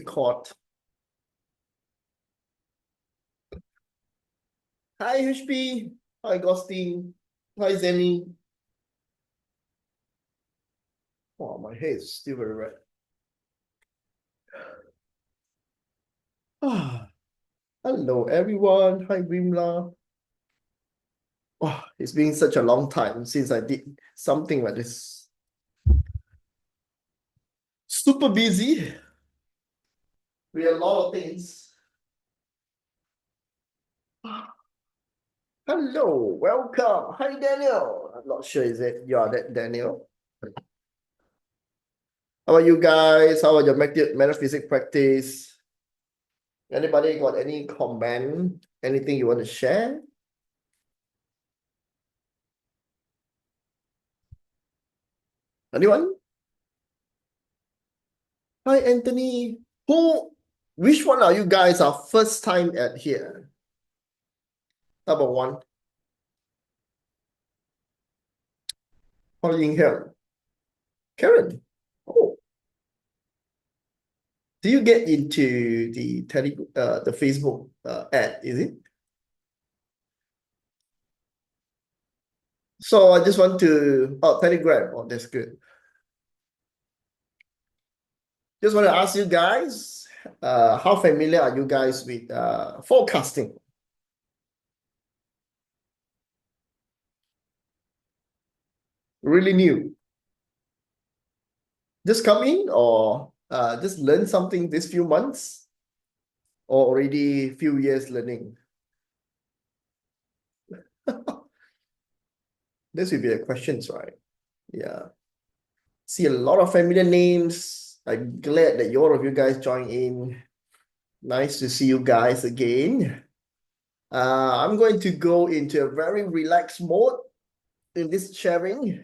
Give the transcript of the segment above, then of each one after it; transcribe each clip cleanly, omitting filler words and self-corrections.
record. Hi, HP. Hi, Gostin. Hi, Zenny. Oh, my hair is still very red. Ah, hello, everyone. Hi, Wimla. Oh, it's been such a long time since I did something like this. Super busy with a lot of things. Hello, welcome. Hi, Daniel. I'm not sure is it you are that Daniel. How are you guys? How are your metaphysics practice? Anybody got any comment? Anything you want to share? Anyone? Hi, Anthony. Which one are you guys are first time at here? Number one. Calling here. Karen. Oh, do you get into the Facebook ad, is it? So I just want to, Telegram. Oh, that's good. Just want to ask you guys, how familiar are you guys with forecasting? Really new. Just come in or just learn something this few months or already few years learning? This will be the questions, right? Yeah. See a lot of familiar names. I'm glad that all of you guys joined in. Nice to see you guys again. I'm going to go into a very relaxed mode in this sharing.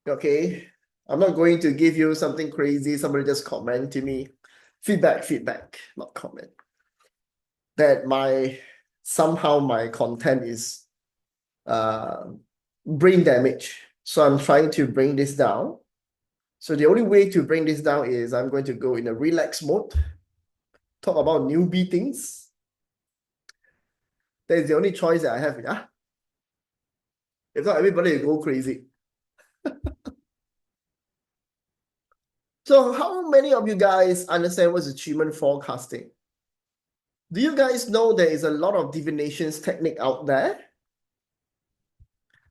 Okay. I'm not going to give you something crazy. Somebody just comment to me. Feedback, not comment. That somehow my content is brain damage. So I'm trying to bring this down. So the only way to bring this down is I'm going to go in a relaxed mode, talk about newbie things. That is the only choice that I have. Yeah. If not, everybody will go crazy. So how many of you guys understand what's achievement forecasting? Do you guys know there is a lot of divinations technique out there?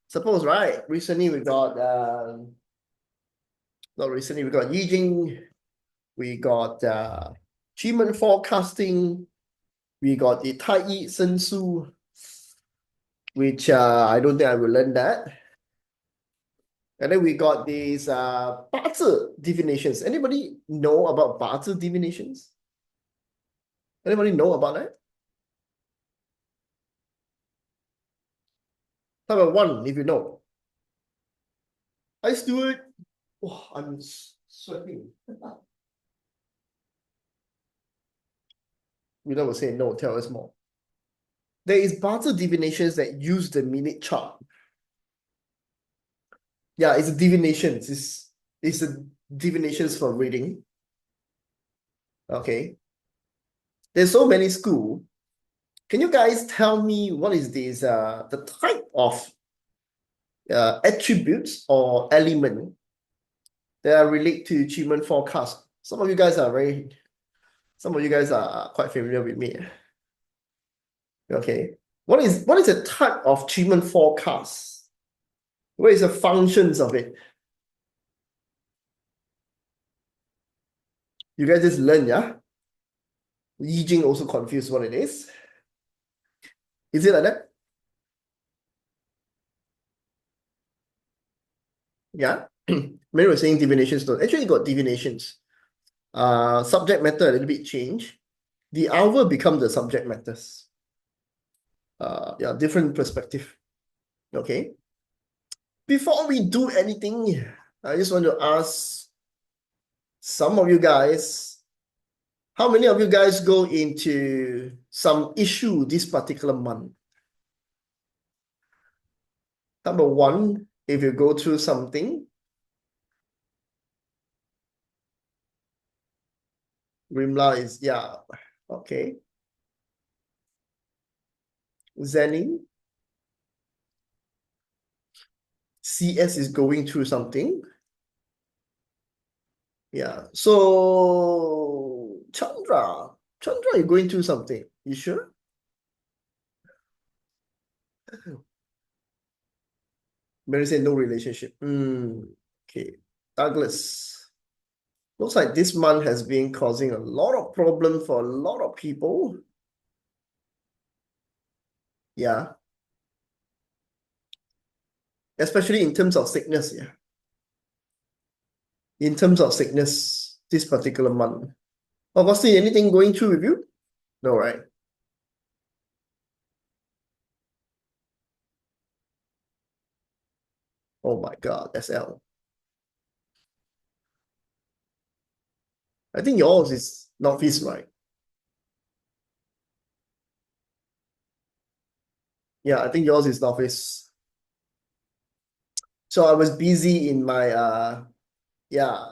Suppose, right? Recently we got not recently we got Yijing, we got Qimen forecasting, we got the Tai Yi Sen Su, which I don't think I will learn that. And then we got these 八字 divinations. Anybody know about 八字 divinations? Anybody know about that? How about one, if you know? Hi, Stuart. Oh, I'm sweating. We never say no, tell us more. There is 八字 divinations that use the minute chart. Yeah, it's a divinations. It's a divinations for reading. Okay. There's so many school. Can you guys tell me what is this the type of attributes or element that are related to achievement forecast? Some of you guys are quite familiar with me. Okay. What is the type of achievement forecast? What is the functions of it? You guys just learn, yeah? Yi Jing also confused what it is. Is it like that? Yeah. Many were saying divinations don't. Actually got divinations. Subject matter a little bit change. The hour become the subject matters. Yeah, different perspective. Okay. Before we do anything, I just want to ask some of you guys, how many of you guys go into some issue this particular month? Number one, if you go through something, Rimla is, yeah. Okay. Zenning. CS is going through something. Yeah. So Chandra, you're going through something. You sure? Mary said no relationship. Okay. Douglas. Looks like this month has been causing a lot of problem for a lot of people. Yeah. Especially in terms of sickness. Yeah. In terms of sickness, this particular month. Augustine, anything going through with you? No, right? Oh my God, SL. I think yours is Northeast, right? Yeah, I think yours is Northeast. So I was busy in my yeah,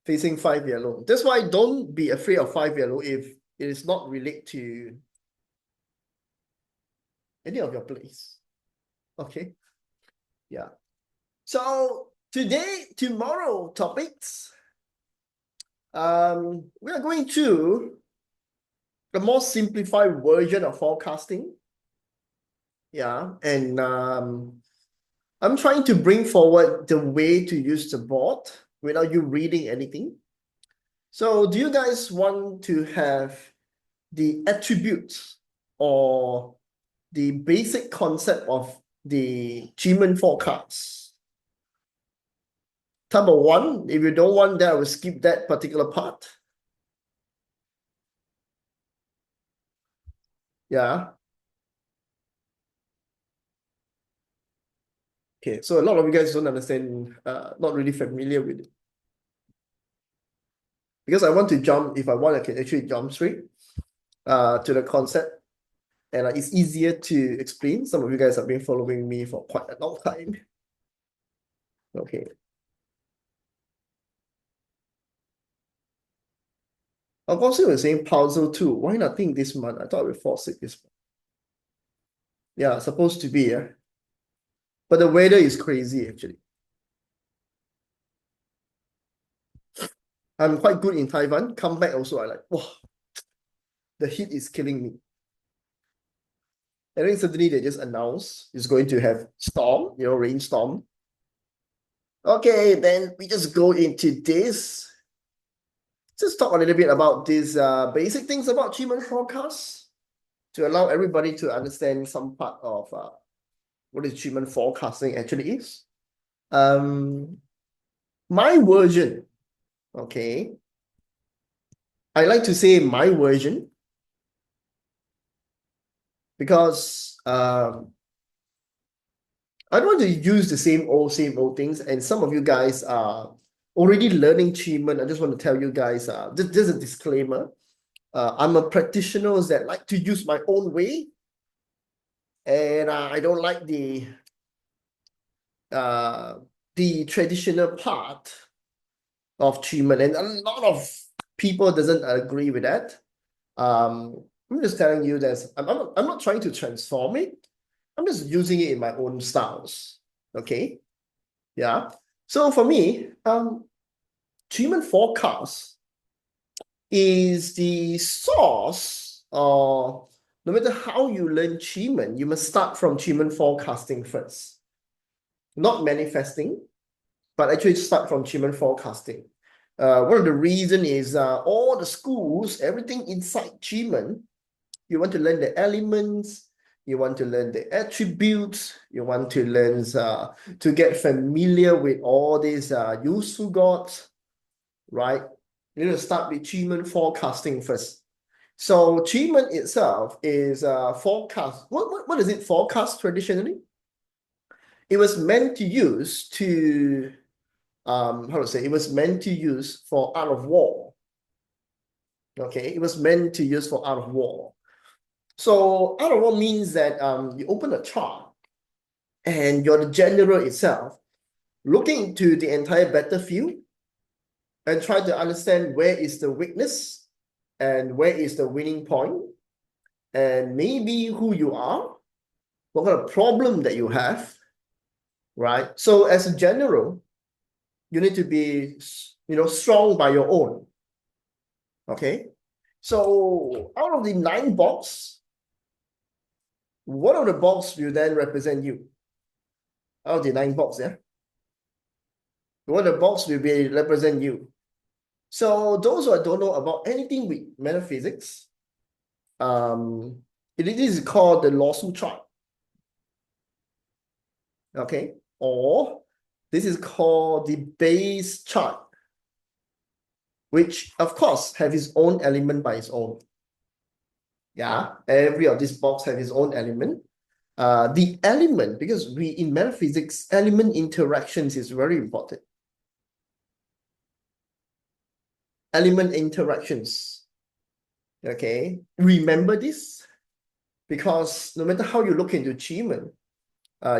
facing 5 yellow. That's why don't be afraid of 5 yellow if it is not relate to any of your place. Okay. Yeah. So tomorrow topics. We are going to the more simplified version of forecasting. Yeah, and I'm trying to bring forward the way to use the board without you reading anything. So do you guys want to have the attributes or the basic concept of the Qimen forecast? Type of one, if you don't want that, I will skip that particular part. Yeah. Okay, so a lot of you guys don't understand, not really familiar with it. Because I want to jump, if I want, I can actually jump straight to the concept. And it's easier to explain. Some of you guys have been following me for quite a long time. Okay. Unfortunately, we're saying puzzle too. Why nothing this month? I thought we forced it this month. Yeah, supposed to be, yeah. But the weather is crazy, actually. I'm quite good in Taiwan. Come back also, I like, wow, the heat is killing me. And then suddenly they just announced it's going to have storm, rainstorm. Okay, then we just go into this. Just talk a little bit about these basic things about Qimen forecasts to allow everybody to understand some part of what is Qimen forecasting actually is. My version, okay. I like to say my version because I don't want to use the same old things. And some of you guys are already learning Qimen. I just want to tell you guys, this is a disclaimer. I'm a practitioner that like to use my own way. And I don't like the traditional part of Qimen. And a lot of people doesn't agree with that. I'm just telling you that I'm not trying to transform it. I'm just using it in my own styles. Okay. Yeah. So for me, Qimen forecast is the source, or no matter how you learn Qimen, you must start from Qimen forecasting first. Not manifesting, but actually start from Qimen forecasting. One of the reason is all the schools, everything inside Qimen, you want to learn the elements, you want to learn the attributes, you want to learn to get familiar with all these useful gods, right? You need to start with Qimen forecasting first. So Qimen itself is forecast. What is it forecast traditionally? It was meant to use to how to say, it was meant to use for art of war. Okay, it was meant to use for art of war. So art of war means that you open a chart and you're the general itself looking into the entire battlefield and try to understand where is the weakness and where is the winning point, and maybe who you are, what kind of problem that you have, right? So as a general, you need to be, strong by your own. Okay. So out of the 9 box, what of the box will then represent you? Out of the 9 box, yeah. What the box will be represent you. So those who don't know about anything with metaphysics, it is called the lawsuit chart. Okay, or this is called the base chart, which of course have its own element by its own. Yeah, every of this box have its own element. The element, because we in metaphysics, element interactions is very important. Element interactions. Okay, remember this, because no matter how you look into Qimen,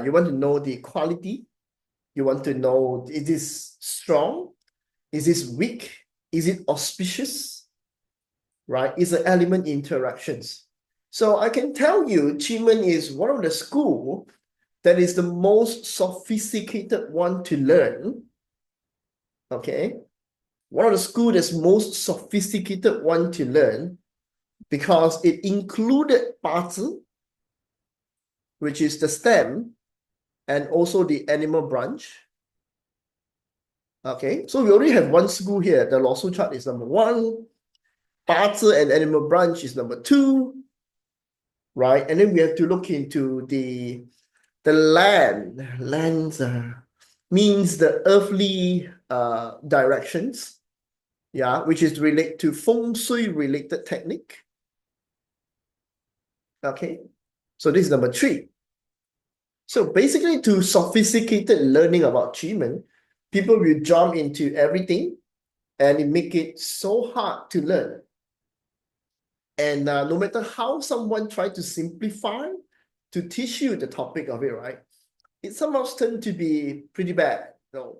you want to know the quality. You want to know, is this strong? Is this weak? Is it auspicious? Right? It's the element interactions. So I can tell you, Qimen is one of the school that is the most sophisticated one to learn. Okay? One of the school that's most sophisticated one to learn, because it included Bazi, which is the stem, and also the animal branch. Okay, so we already have one school here. The lawsuit chart is number 1. Bazi and animal branch is number 2. Right? And then we have to look into the land. Lands means the earthly directions. Yeah, which is related to feng shui related technique. Okay, so this is number 3. So basically, to sophisticated learning about Qimen, people will jump into everything and it make it so hard to learn. And no matter how someone try to simplify to teach you the topic of it, right, it somehow tends to be pretty bad. You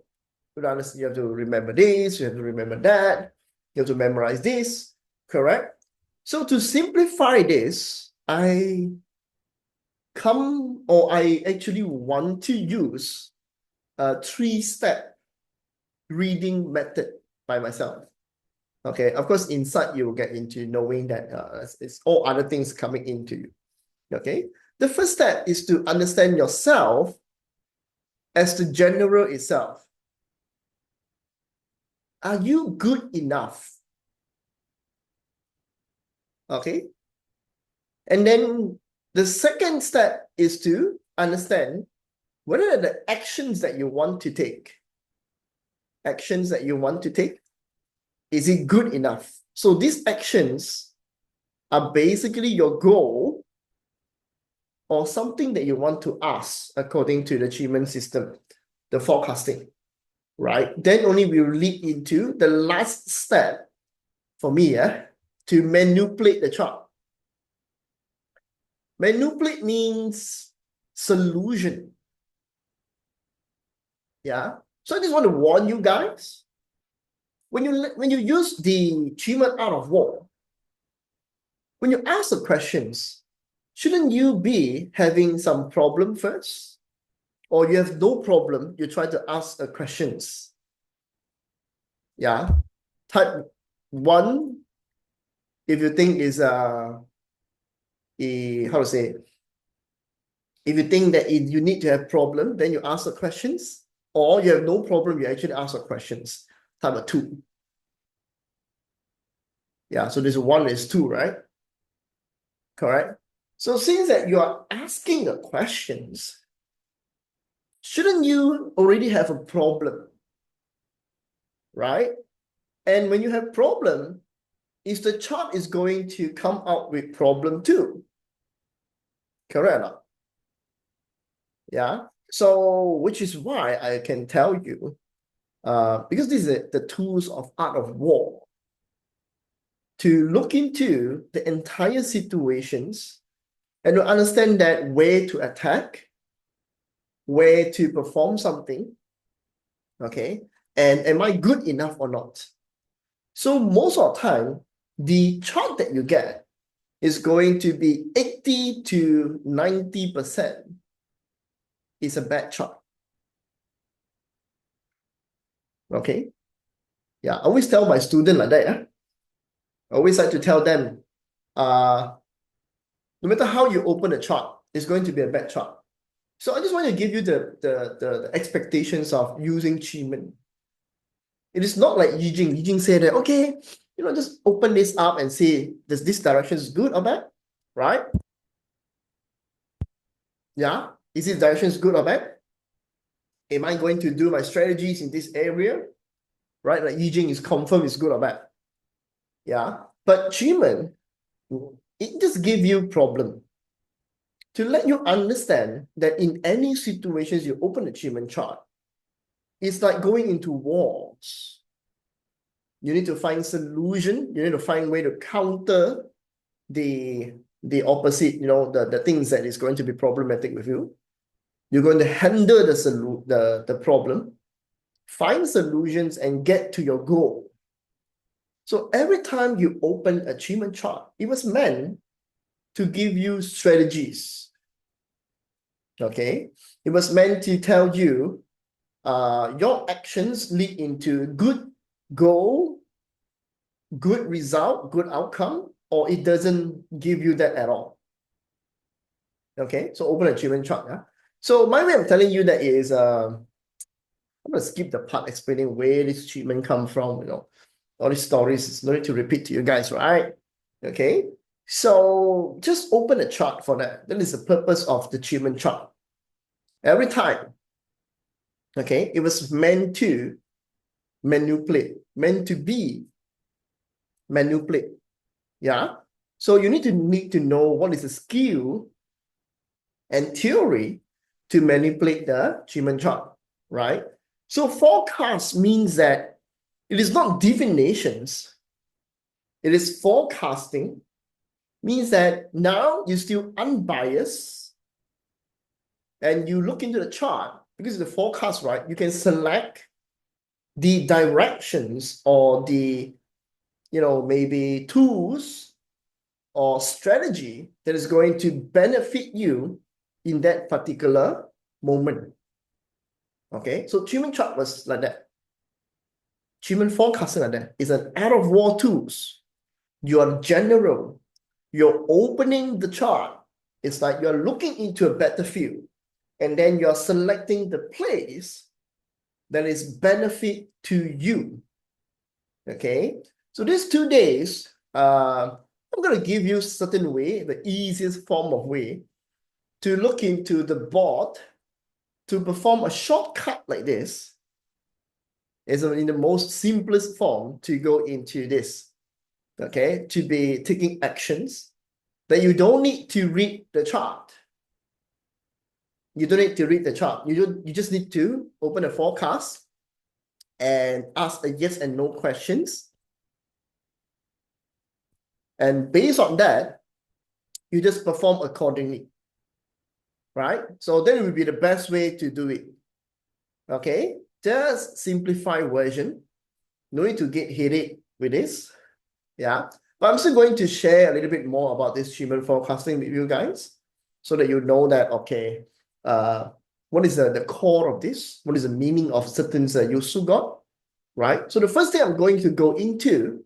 have to remember this, you have to remember that, you have to memorize this, correct? So to simplify this, I actually want to use a 3-step reading method by myself. Okay, of course, inside you will get into knowing that it's all other things coming into you. Okay, the first step is to understand yourself as the general itself. Are you good enough? Okay, and then the second step is to understand what are the actions that you want to take. Actions that you want to take. Is it good enough? So these actions are basically your goal or something that you want to ask according to the Qimen system, the forecasting, right? Then only will lead into the last step for me, to manipulate the chart. Manipulate means solution. Yeah. So I just want to warn you guys, when you use the Qimen art of war, when you ask the questions, shouldn't you be having some problem first? Or you have no problem, you try to ask the questions. Yeah. Type 1, if you think is how to say, if you think that you need to have problem, then you ask the questions, or you have no problem, you actually ask the questions. Type 2. Yeah, so this 1 is 2, right? Correct. So since that you are asking the questions, shouldn't you already have a problem? Right? And when you have problem, is the chart is going to come out with problem too. Correct or not? Yeah. So which is why I can tell you, because this is the tools of art of war, to look into the entire situations and to understand that where to attack, where to perform something. Okay. And am I good enough or not? So most of the time, the chart that you get is going to be 80 to 90% is a bad chart. Okay. Yeah, I always tell my student like that. I always like to tell them, no matter how you open a chart, it's going to be a bad chart. So I just want to give you the expectations of using Qimen. It is not like Yijing. Yijing said that, okay, just open this up and see, does this direction is good or bad? Right? Yeah. Is this direction is good or bad? Am I going to do my strategies in this area? Right? Like Yijing is confirmed is good or bad. Yeah. But Qimen, it just give you problem to let you understand that in any situations you open a Qimen chart, it's like going into wars. You need to find solution. You need to find way to counter the opposite, the things that is going to be problematic with you. You're going to handle the problem, find solutions, and get to your goal. So every time you open a Qimen chart, it was meant to give you strategies. Okay, it was meant to tell you your actions lead into good goal, good result, good outcome, or it doesn't give you that at all. Okay, so open achievement chart. Yeah. So my way of telling you that is, I'm gonna skip the part explaining where this achievement come from. All these stories. It's no need to repeat to you guys, right? Okay. So just open a chart for that. That is the purpose of the achievement chart. Every time, okay, it was meant to manipulate, meant to be manipulate. Yeah. So you need to know what is the skill and theory to manipulate the Qimen chart, right? So forecast means that it is not divinations. It is forecasting, means that now you're still unbiased and you look into the chart because the forecast, right? You can select the directions or the, maybe tools or strategy that is going to benefit you in that particular moment. Okay, so Qimen chart was like that. Qimen forecasting like that is an out of war tools. You're general. You're opening the chart. It's like you're looking into a battlefield, and then you're selecting the place that is benefit to you. Okay, so these 2 days, I'm going to give you certain way, the easiest form of way to look into the board to perform a shortcut like this is in the most simplest form to go into this, okay, to be taking actions that you don't need to read the chart. You don't need to read the chart. You just need to open a forecast and ask a yes and no questions. And based on that, you just perform accordingly, right? So that would be the best way to do it. Okay, just simplified version. No need to get headache with this. Yeah, but I'm still going to share a little bit more about this Qimen forecasting with you guys so that you know that, okay, what is the core of this? What is the meaning of certain use got, right? So the first thing I'm going to go into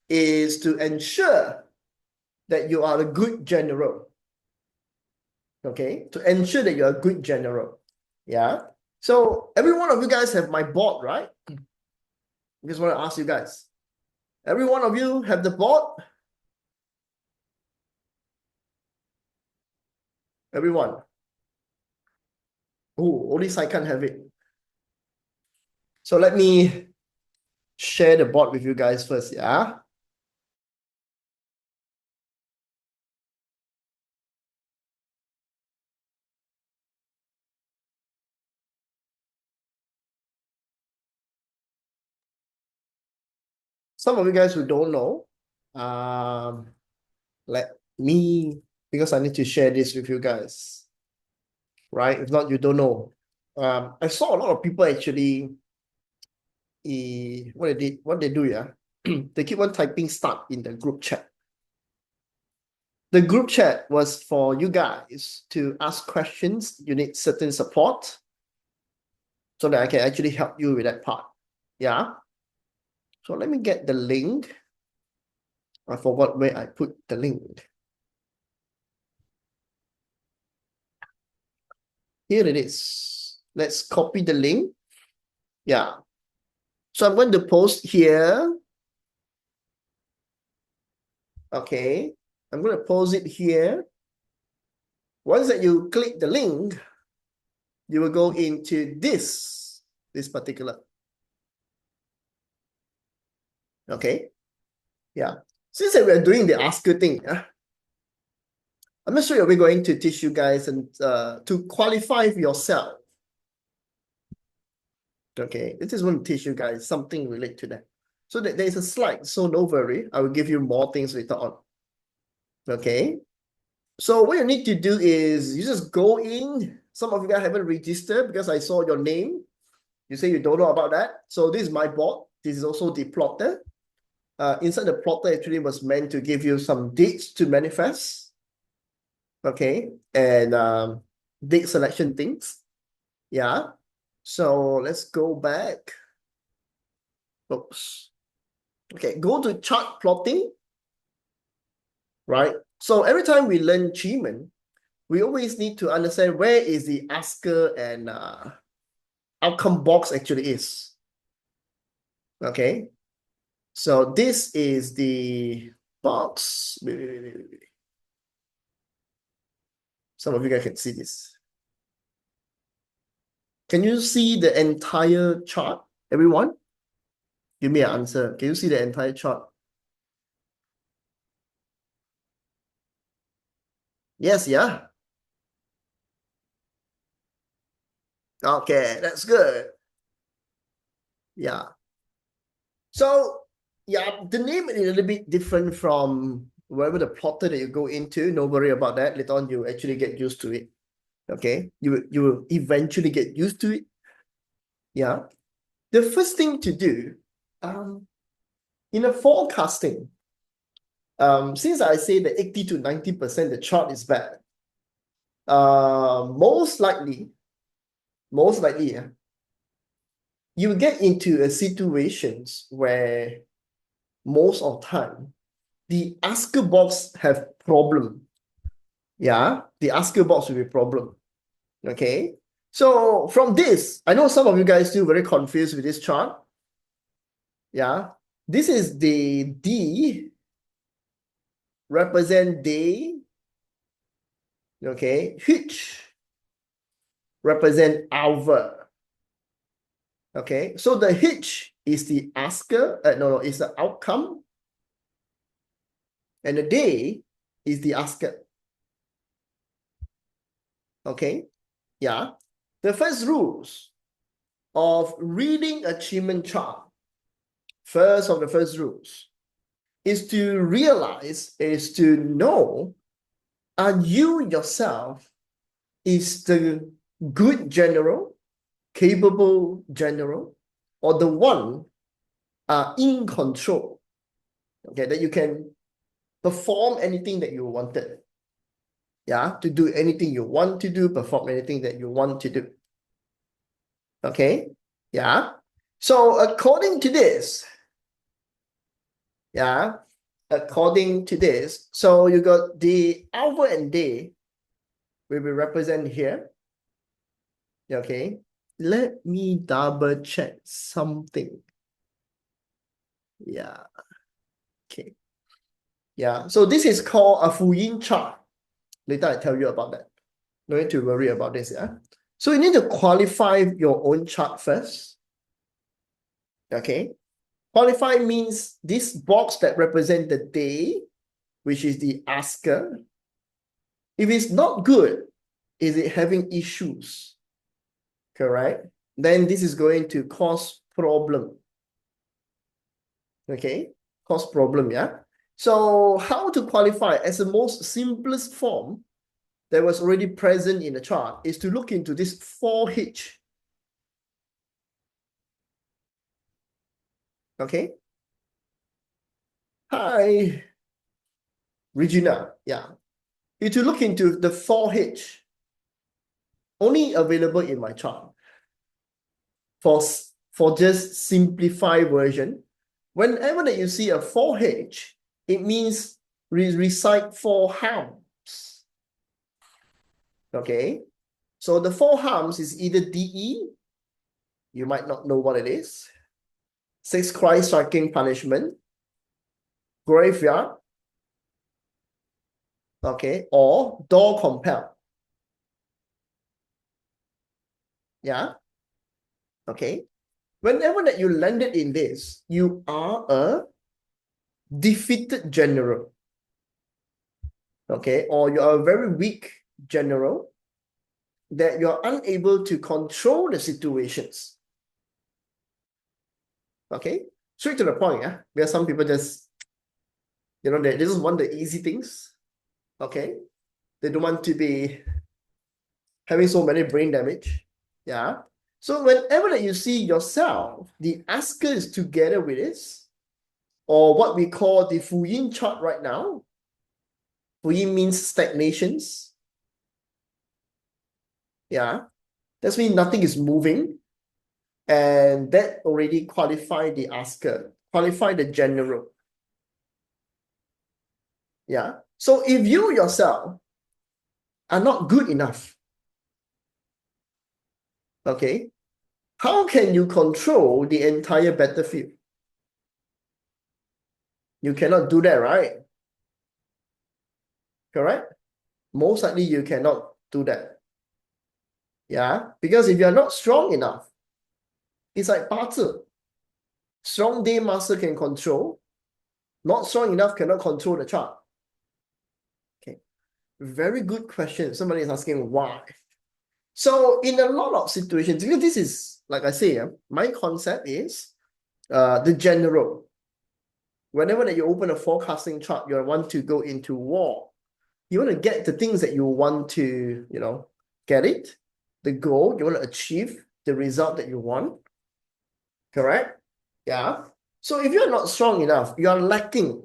is to ensure that you are a good general. Okay, to ensure that you're a good general. Yeah. So every one of you guys have my board, right? I just want to ask you guys. Every one of you have the board? Everyone. Oh, only I can't have it. So let me share the board with you guys first, yeah? Some of you guys who don't know, let me, because I need to share this with you guys, right? If not, you don't know. I saw a lot of people actually what they do, yeah? They keep on typing start in the group chat. The group chat was for you guys to ask questions. You need certain support so that I can actually help you with that part. Yeah. So let me get the link. I forgot where I put the link. Here it is. Let's copy the link. Yeah. So I'm going to post here. Okay. I'm going to post it here. Once that you click the link, you will go into this particular. Okay. Yeah. Since that we're doing the asker thing, I'm not sure that we're going to teach you guys and to qualify yourself. Okay, this is going to teach you guys something related to that. So that there's a slide, so no worry. I will give you more things later on. Okay. So what you need to do is you just go in. Some of you guys haven't registered because I saw your name. You say you don't know about that. So this is my board. This is also the plotter. Inside the plotter actually was meant to give you some dates to manifest. Okay. And date selection things. Yeah. So let's go back. Oops. Okay, go to chart plotting. Right. So every time we learn Qimen, we always need to understand where is the asker and outcome box actually is. Okay. So this is the box. Some of you guys can see this. Can you see the entire chart, everyone? Give me an answer. Can you see the entire chart? Yes, yeah. Okay, that's good. Yeah. So, yeah, the name is a little bit different from wherever the plotter that you go into. No worry about that. Later on, you actually get used to it. Okay, you will eventually get used to it. Yeah. The first thing to do, in a forecasting, since I say that 80 to 90% the chart is bad, most likely, yeah, you get into a situations where most of the time the asker box have problem. Yeah, the asker box will be problem. Okay. So from this, I know some of you guys still very confused with this chart. Yeah. This is the D represent day. Okay. H represent hour. Okay. So the H is the asker. No, it's the outcome. And the day is the asker. Okay. Yeah. The first rules of reading a Qimen chart, first of the first rules, is to realize, is to know, are you yourself is the good general, capable general, or the one in control, okay, that you can perform anything that you wanted. Yeah, to do anything you want to do, perform anything that you want to do. Okay, yeah. So according to this, yeah, according to this, so you got the hour and day will be represented here. Okay, let me double check something. Yeah, okay. Yeah, so this is called a Fuyin chart. Later I tell you about that. No need to worry about this. Yeah. So you need to qualify your own chart first. Okay. Qualify means this box that represents the day, which is the asker. If it's not good, is it having issues? Correct. Then this is going to cause problem. Okay. Cause problem. Yeah. So how to qualify as the most simplest form that was already present in the chart is to look into this 4H. Okay. Hi, Regina. Yeah. If you look into the 4H, only available in my chart for just simplified version. Whenever that you see a 4H, it means recite 4 harms. Okay. So the 4 harms is either DE, you might not know what it is. 6 cry striking punishment, graveyard, okay, or door compel. Yeah. Okay. Whenever that you landed in this, you are a defeated general. Okay, or you are a very weak general that you're unable to control the situations. Okay, straight to the point, yeah. Because some people just, they just want the easy things. Okay, they don't want to be having so many brain damage. Yeah. So whenever that you see yourself, the asker is together with this, or what we call the Fu Yin chart right now. Fu Yin means stagnations. Yeah. That means nothing is moving. And that already qualified the asker, qualified the general. Yeah. So if you yourself are not good enough, okay, how can you control the entire battlefield? You cannot do that, right? Correct? Most likely you cannot do that. Yeah. Because if you're not strong enough, it's like parter. Strong day master can control. Not strong enough cannot control the chart. Okay. Very good question. Somebody is asking why. So in a lot of situations, because this is, like I say, my concept is the general. Whenever that you open a forecasting chart, you want to go into war. You want to get the things that you want to, get it, the goal, you want to achieve the result that you want. Correct? Yeah. So if you're not strong enough, you are lacking.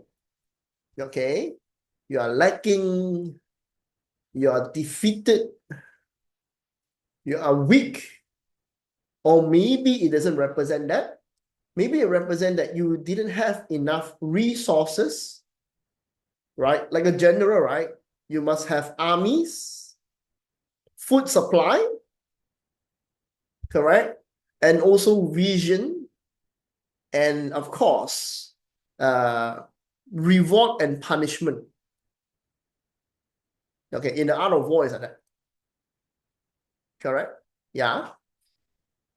Okay? You are lacking, you are defeated, you are weak, or maybe it doesn't represent that. Maybe it represents that you didn't have enough resources, right? Like a general, right? You must have armies, food supply, correct? And also vision, and of course, reward and punishment. Okay, in the art of war is like that. Correct? Yeah.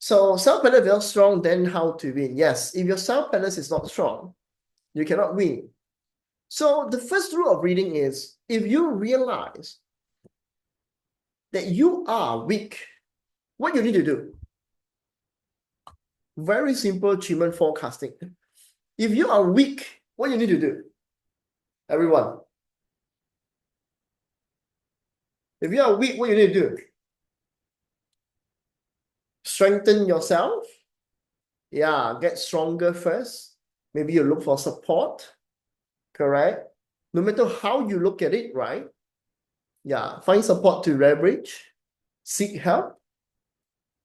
So cell palace is not strong, then how to win? Yes, if your cell palace is not strong, you cannot win. So the first rule of reading is, if you realize that you are weak, what you need to do? Very simple Qimen forecasting. If you are weak, what you need to do? Everyone. If you are weak, what you need to do? Strengthen yourself. Yeah, get stronger first. Maybe you look for support. Correct? No matter how you look at it, right? Yeah, find support to leverage, seek help.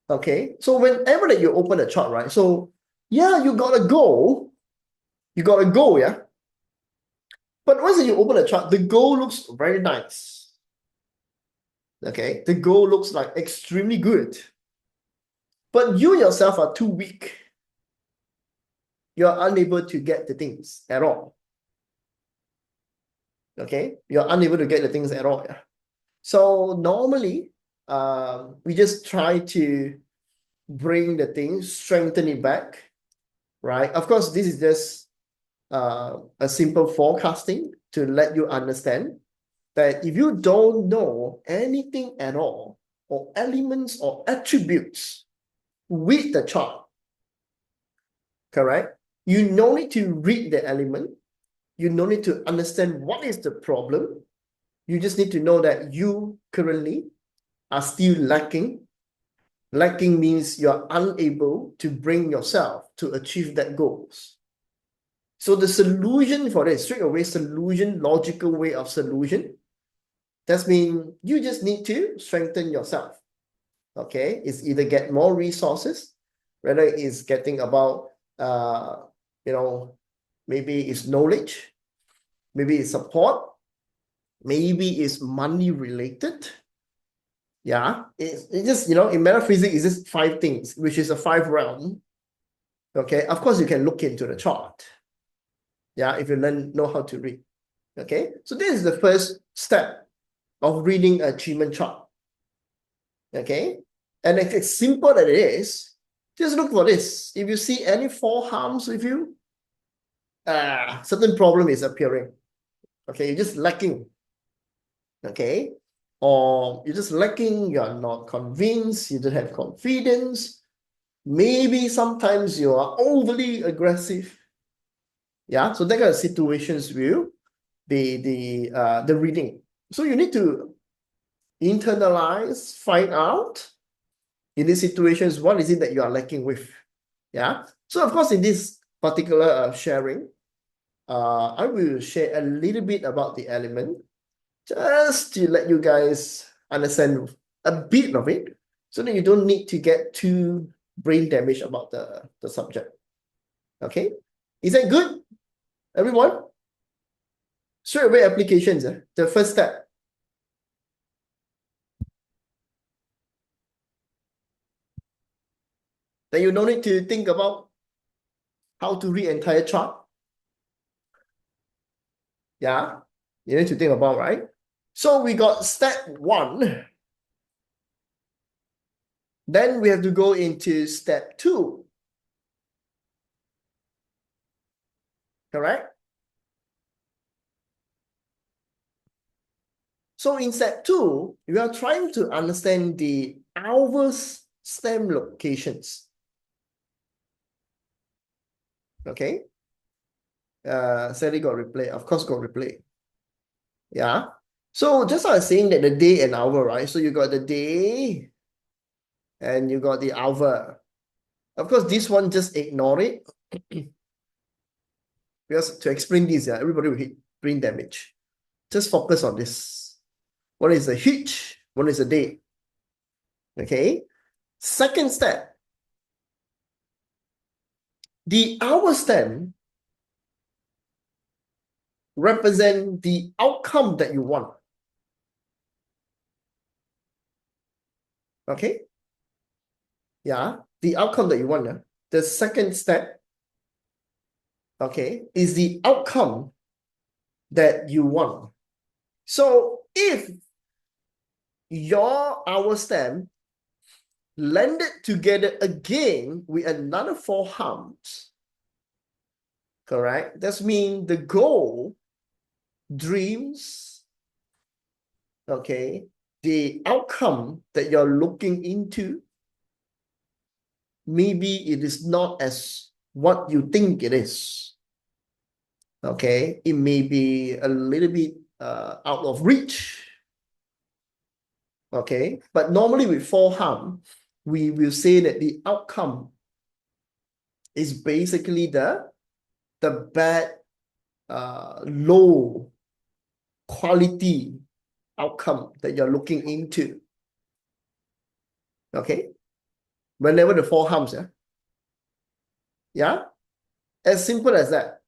Okay, so whenever that you open a chart, right? So yeah, you got a goal. You got a goal, yeah. But once you open a chart, the goal looks very nice. Okay, the goal looks like extremely good. But you yourself are too weak. You're unable to get the things at all. Okay, you're unable to get the things at all. Yeah. So normally, we just try to bring the things, strengthen it back, right? Of course, this is just a simple forecasting to let you understand that if you don't know anything at all, or elements or attributes with the chart, correct? You no need to read the element. You no need to understand what is the problem. You just need to know that you currently are still lacking. Lacking means you're unable to bring yourself to achieve that goals. So the solution for this, straight away solution, logical way of solution, that means you just need to strengthen yourself. Okay, it's either get more resources, whether it's getting about maybe it's knowledge, maybe it's support, maybe it's money related. Yeah, it's just, in metaphysics, it's just 5 things, which is a 5 realm. Okay, of course, you can look into the chart. Yeah, if you know how to read. Okay, so this is the first step of reading a Qimen chart. Okay, and it's simple as it is. Just look for this. If you see any 4 harms with you, certain problem is appearing. Okay, you're just lacking. Okay, or you're just lacking, you're not convinced, you don't have confidence. Maybe sometimes you are overly aggressive. Yeah, so that kind of situations will be the reading. So you need to internalize, find out in these situations, what is it that you are lacking with? Yeah. So of course, in this particular sharing, I will share a little bit about the element, just to let you guys understand a bit of it, so that you don't need to get too brain damage about the subject. Okay, is that good, everyone? Straight away applications, the first step. Then you don't need to think about how to read entire chart. Yeah, you need to think about, right? So we got step 1. Then we have to go into step 2. Correct? So in step 2, we are trying to understand the hours stem locations. Okay? Sally got replay. Of course, got replay. Yeah. So just I was saying that the day and hour, right? So you got the day and you got the hour. Of course, this one, just ignore it. Because to explain this, everybody will hit brain damage. Just focus on this. What is the hitch? What is the day? Okay. Second step. The hour stem represent the outcome that you want. Okay? Yeah, the outcome that you want. The second step, okay, is the outcome that you want. So if your hour stem landed together again with another 4 harms, correct? That means the goal, dreams, okay, the outcome that you're looking into, maybe it is not as what you think it is. Okay, it may be a little bit out of reach. Okay, but normally with 4 harm, we will say that the outcome is basically the bad, low quality outcome that you're looking into. Okay, whenever the 4 harms, yeah, as simple as that.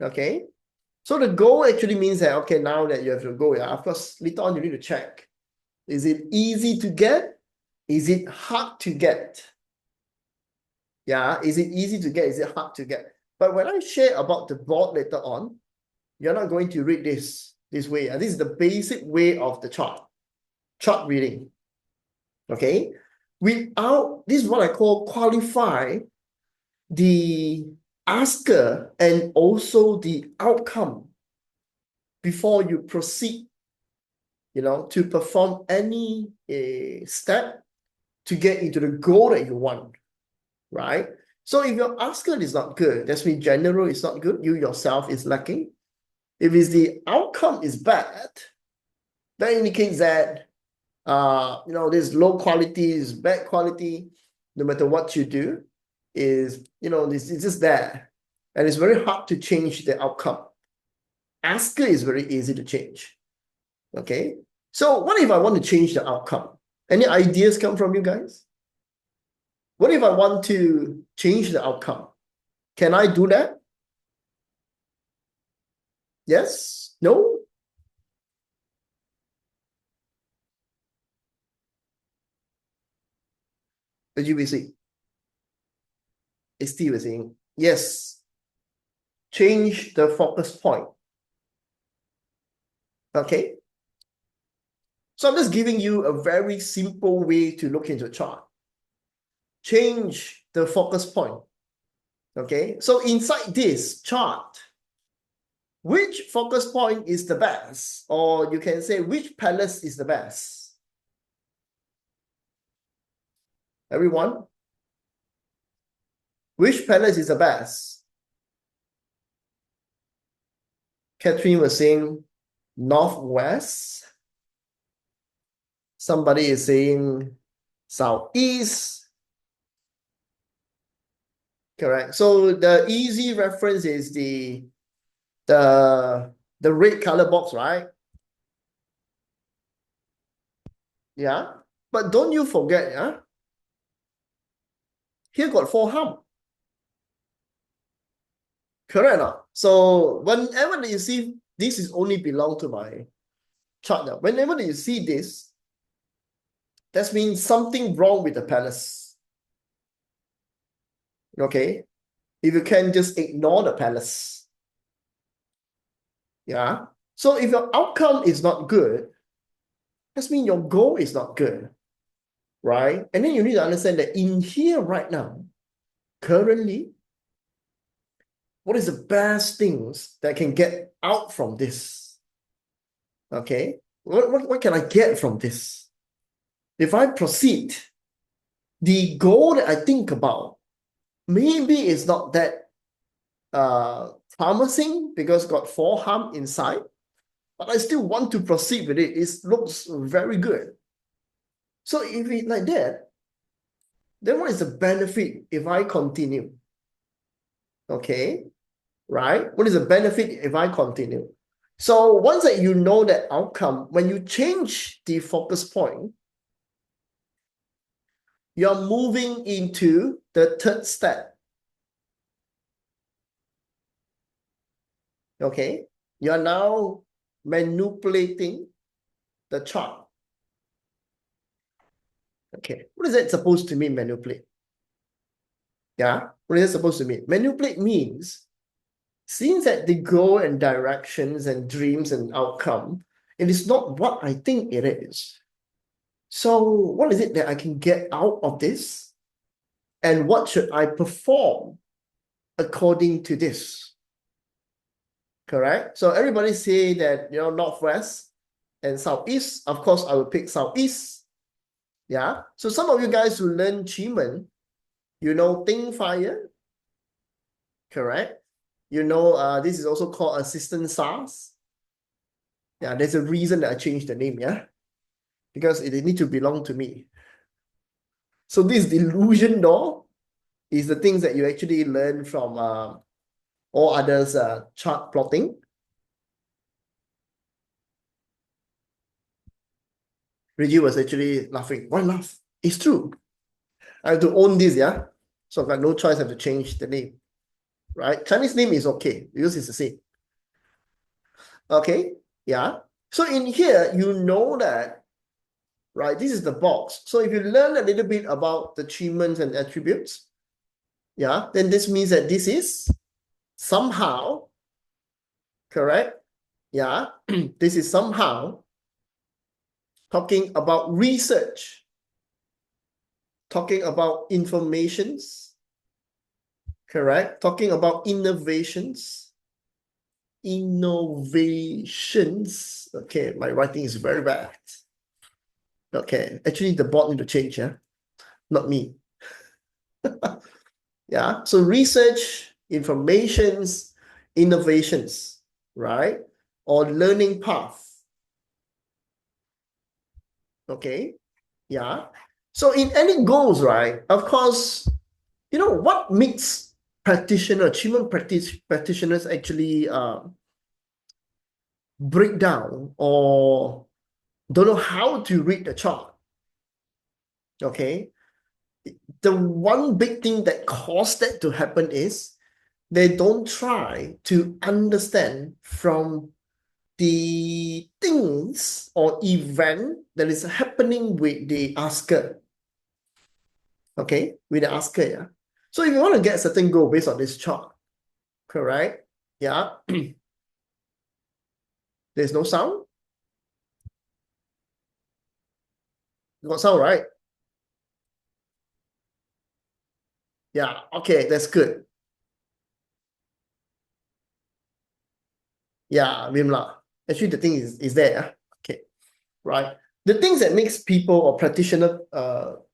Okay, so the goal actually means that, okay, now that you have to go, of course, later on you need to check. Is it easy to get? Is it hard to get? Yeah, is it easy to get? Is it hard to get? But when I share about the board later on, you're not going to read this way. This is the basic way of the chart reading. Okay, this is what I call qualify the asker and also the outcome before you proceed, to perform any step to get into the goal that you want, right? So if your asker is not good, that means general is not good, you yourself is lacking. If it's the outcome is bad, that indicates that this low quality is bad quality. No matter what you do, is this is just there. and it's very hard to change the outcome. Asker is very easy to change. Okay, so what if I want to change the outcome? Any ideas come from you guys? What if I want to change the outcome? Can I do that? Yes? No? The GBC is still saying, yes, change the focus point. Okay? So I'm just giving you a very simple way to look into a chart. Change the focus point. Okay? So inside this chart, which focus point is the best? Or you can say, which palace is the best? Everyone? Which palace is the best? Catherine was saying northwest. Somebody is saying southeast. Correct. So the easy reference is the red color box, right? Yeah. But don't you forget, yeah? Here got 4 hump. Correct or not? So whenever you see this is only belong to my chart now. Whenever you see this, that means something wrong with the palace. Okay. If you can just ignore the palace. Yeah. So if your outcome is not good, that means your goal is not good. Right? And then you need to understand that in here right now, currently, what is the best things that I can get out from this? Okay. What can I get from this? If I proceed, the goal that I think about maybe is not that promising because got 4 hump inside, but I still want to proceed with it. It looks very good. So if it's like that, then what is the benefit if I continue? Okay, right? What is the benefit if I continue? So once that you know that outcome, when you change the focus point, you're moving into the third step. Okay, you're now manipulating the chart. Okay, what is that supposed to mean, manipulate? Yeah, what is it supposed to mean? Manipulate means, since that the goal and directions and dreams and outcome, it is not what I think it is. So what is it that I can get out of this? And what should I perform according to this? Correct? So everybody say that, northwest and southeast. Of course, I will pick southeast. Yeah. So some of you guys who learn Qimen, think fire. Correct? This is also called assistant SARS. Yeah, there's a reason that I changed the name, yeah? Because it need to belong to me. So this delusion door is the things that you actually learn from all others chart plotting. Reggie was actually laughing. Why laugh? It's true. I have to own this, yeah? So I've got no choice, I have to change the name. Right? Chinese name is okay because it's the same. Okay? Yeah. So in here, you know that, right? This is the box. So if you learn a little bit about the achievements and attributes, yeah, then this means that this is somehow, correct? Yeah, this is somehow talking about research, talking about informations, correct? Talking about innovations. Okay, my writing is very bad. Okay, actually the board need to change, yeah? Not me. Yeah, so research, informations, innovations, right? Or learning path. Okay, yeah. So in any goals, right? Of course, what makes practitioners actually break down or don't know how to read the chart. Okay. The one big thing that caused that to happen is they don't try to understand from the things or event that is happening with the asker. Okay, with the asker, yeah. So if you want to get a certain goal based on this chart, correct? Yeah. There's no sound. You got sound, right? Yeah, okay, that's good. Yeah, Vimla. Actually, the thing is there. Okay, right. The things that makes people or practitioner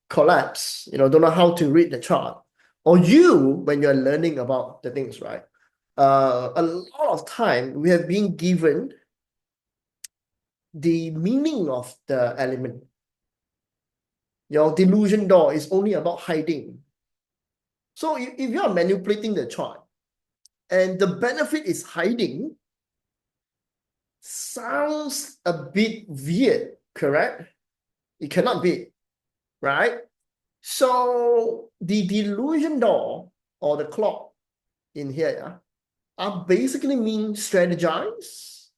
collapse, don't know how to read the chart, or you when you're learning about the things, right? A lot of time we have been given the meaning of the element. Your delusion door is only about hiding. So if you are manipulating the chart and the benefit is hiding, sounds a bit weird, correct? It cannot be, right? So the delusion door or the clock in here, yeah, are basically mean strategize,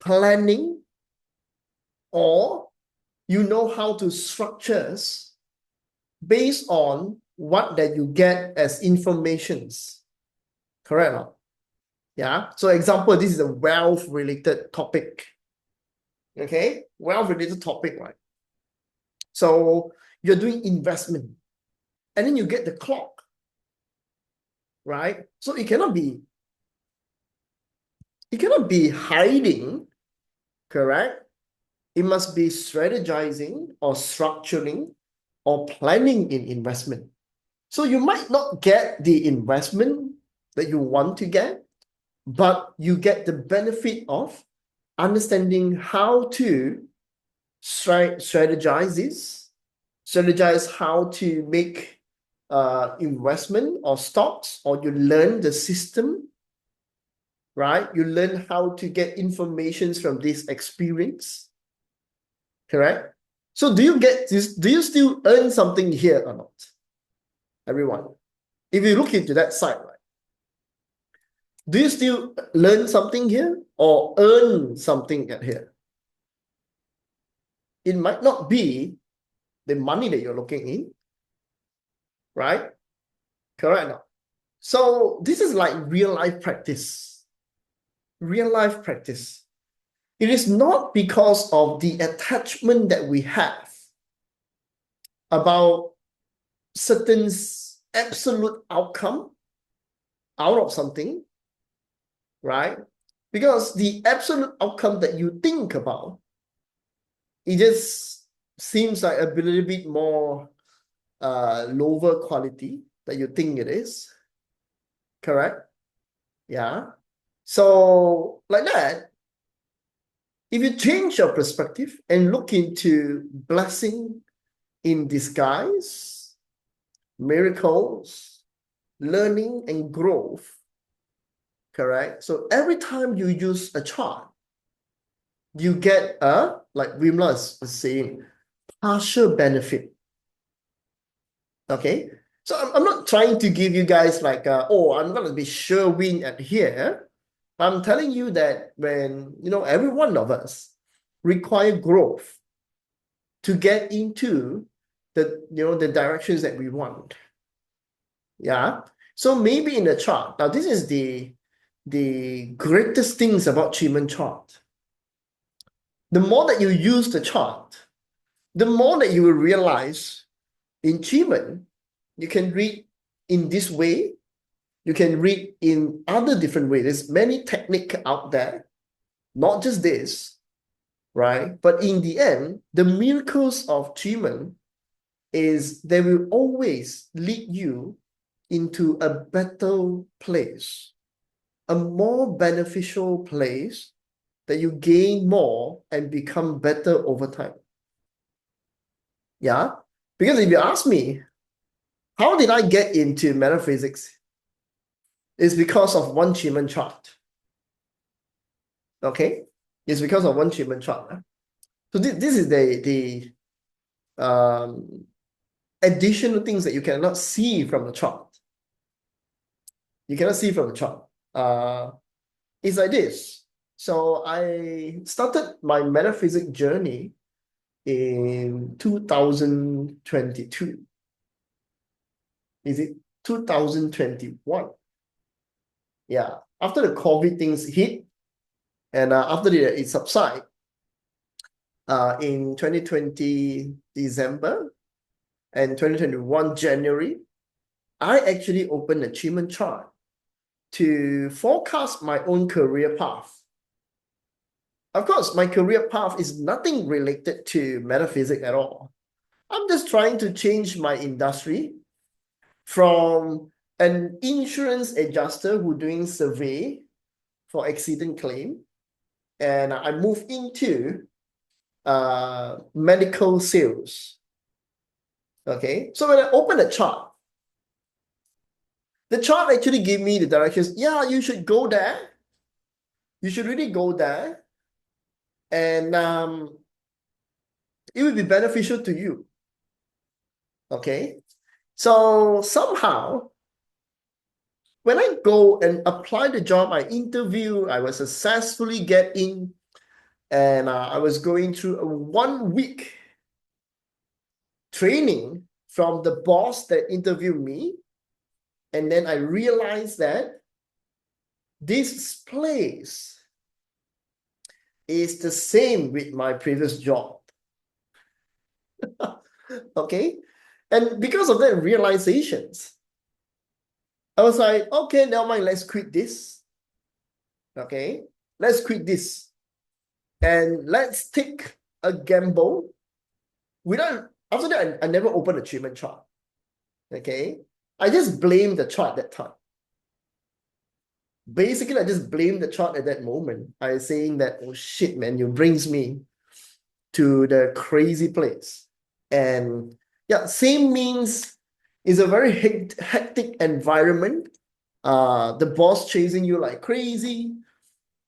planning, or you know how to structures based on what that you get as informations. Correct or not? Yeah. So example, this is a wealth related topic. Okay, wealth related topic, right? So you're doing investment, and then you get the clock, right? So it cannot be hiding, correct? It must be strategizing or structuring or planning in investment. So you might not get the investment that you want to get, but you get the benefit of understanding how to strategize this, strategize how to make investment or stocks, or you learn the system, right? You learn how to get informations from this experience, correct? So do you get this? Do you still earn something here or not? Everyone, if you look into that side, right? Do you still learn something here or earn something at here? It might not be the money that you're looking in, right? Correct now. So this is like real life practice. Real life practice. It is not because of the attachment that we have about certain absolute outcome out of something, right? Because the absolute outcome that you think about, it just seems like a little bit more lower quality that you think it is, correct? Yeah. So like that, if you change your perspective and look into blessing in disguise, miracles, learning and growth, correct? So every time you use a chart, you get like Wimla is saying, partial benefit. Okay. So I'm not trying to give you guys like, oh, I'm going to be sure win at here. I'm telling you that when, every one of us require growth to get into the directions that we want. Yeah. So maybe in the chart, now this is the greatest things about Qimen chart. The more that you use the chart, the more that you will realize in Qimen, you can read in this way, you can read in other different ways. There's many techniques out there, not just this, right? But in the end, the miracles of Qimen is they will always lead you into a better place, a more beneficial place that you gain more and become better over time. Yeah? Because if you ask me, how did I get into metaphysics? is because of one Qimen chart. Okay, it's because of one Qimen chart. So this is the additional things that you cannot see from the chart. You cannot see from the chart. It's like this. So I started my metaphysics journey in 2022. Is it 2021? Yeah. After the COVID things hit, and after it subside, in 2020 December and 2021 January, I actually opened a Qimen chart to forecast my own career path. Of course, my career path is nothing related to metaphysics at all. I'm just trying to change my industry from an insurance adjuster who doing survey for accident claim, and I move into medical sales. Okay, so when I open the chart actually gave me the directions. Yeah, you should go there. You should really go there, and it will be beneficial to you. Okay, so somehow when I go and apply the job, I interview, I was successfully get in, and I was going through a 1 week training from the boss that interviewed me. And then I realized that this place is the same with my previous job. Okay. And because of that realizations, I was like, okay, never mind, let's quit this. Okay, let's quit this. And let's take a gamble. After that, I never opened a treatment chart. Okay. I just blamed the chart that time. Basically, I just blamed the chart at that moment. I was saying that, oh shit, man, you brings me to the crazy place. And yeah, same means it's a very hectic environment. The boss chasing you like crazy.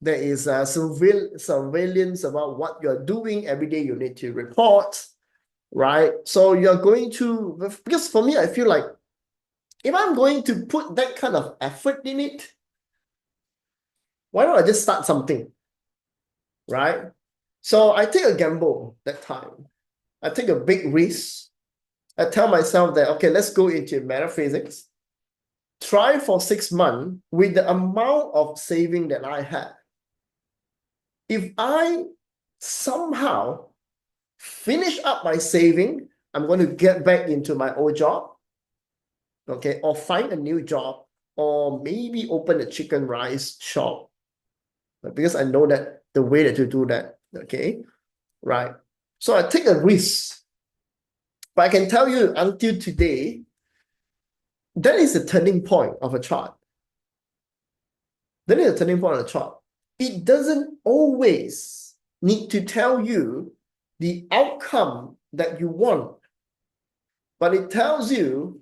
There is surveillance about what you're doing. Every day you need to report, right? So you're going to, because for me, I feel like if I'm going to put that kind of effort in it, why don't I just start something, right? So I take a gamble that time. I take a big risk. I tell myself that, okay, let's go into metaphysics. Try for 6 months with the amount of saving that I had. If I somehow finish up my saving, I'm going to get back into my old job, okay, or find a new job, or maybe open a chicken rice shop, because I know that the way that to do that, okay, right? So I take a risk, but I can tell you until today, that is the turning point of a chart. That is the turning point of a chart. It doesn't always need to tell you the outcome that you want, but it tells you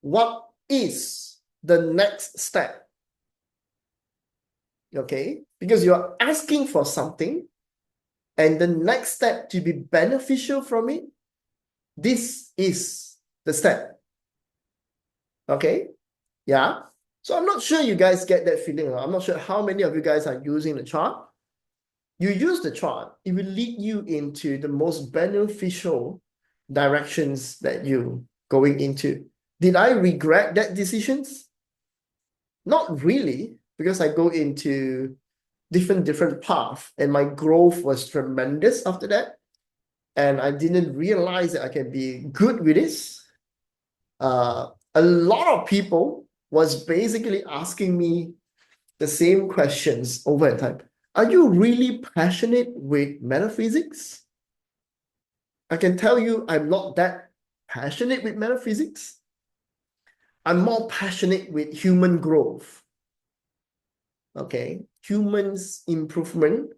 what is the next step. Okay, because you're asking for something, and the next step to be beneficial from it, this is the step. Okay, yeah. So I'm not sure you guys get that feeling. I'm not sure how many of you guys are using the chart. You use the chart, it will lead you into the most beneficial directions that you going into. Did I regret that decisions? Not really, because I go into different path, and my growth was tremendous after that. And I didn't realize that I can be good with this. A lot of people was basically asking me the same questions over time. Are you really passionate with metaphysics? I can tell you I'm not that passionate with metaphysics. I'm more passionate with human growth. Okay, humans improvement,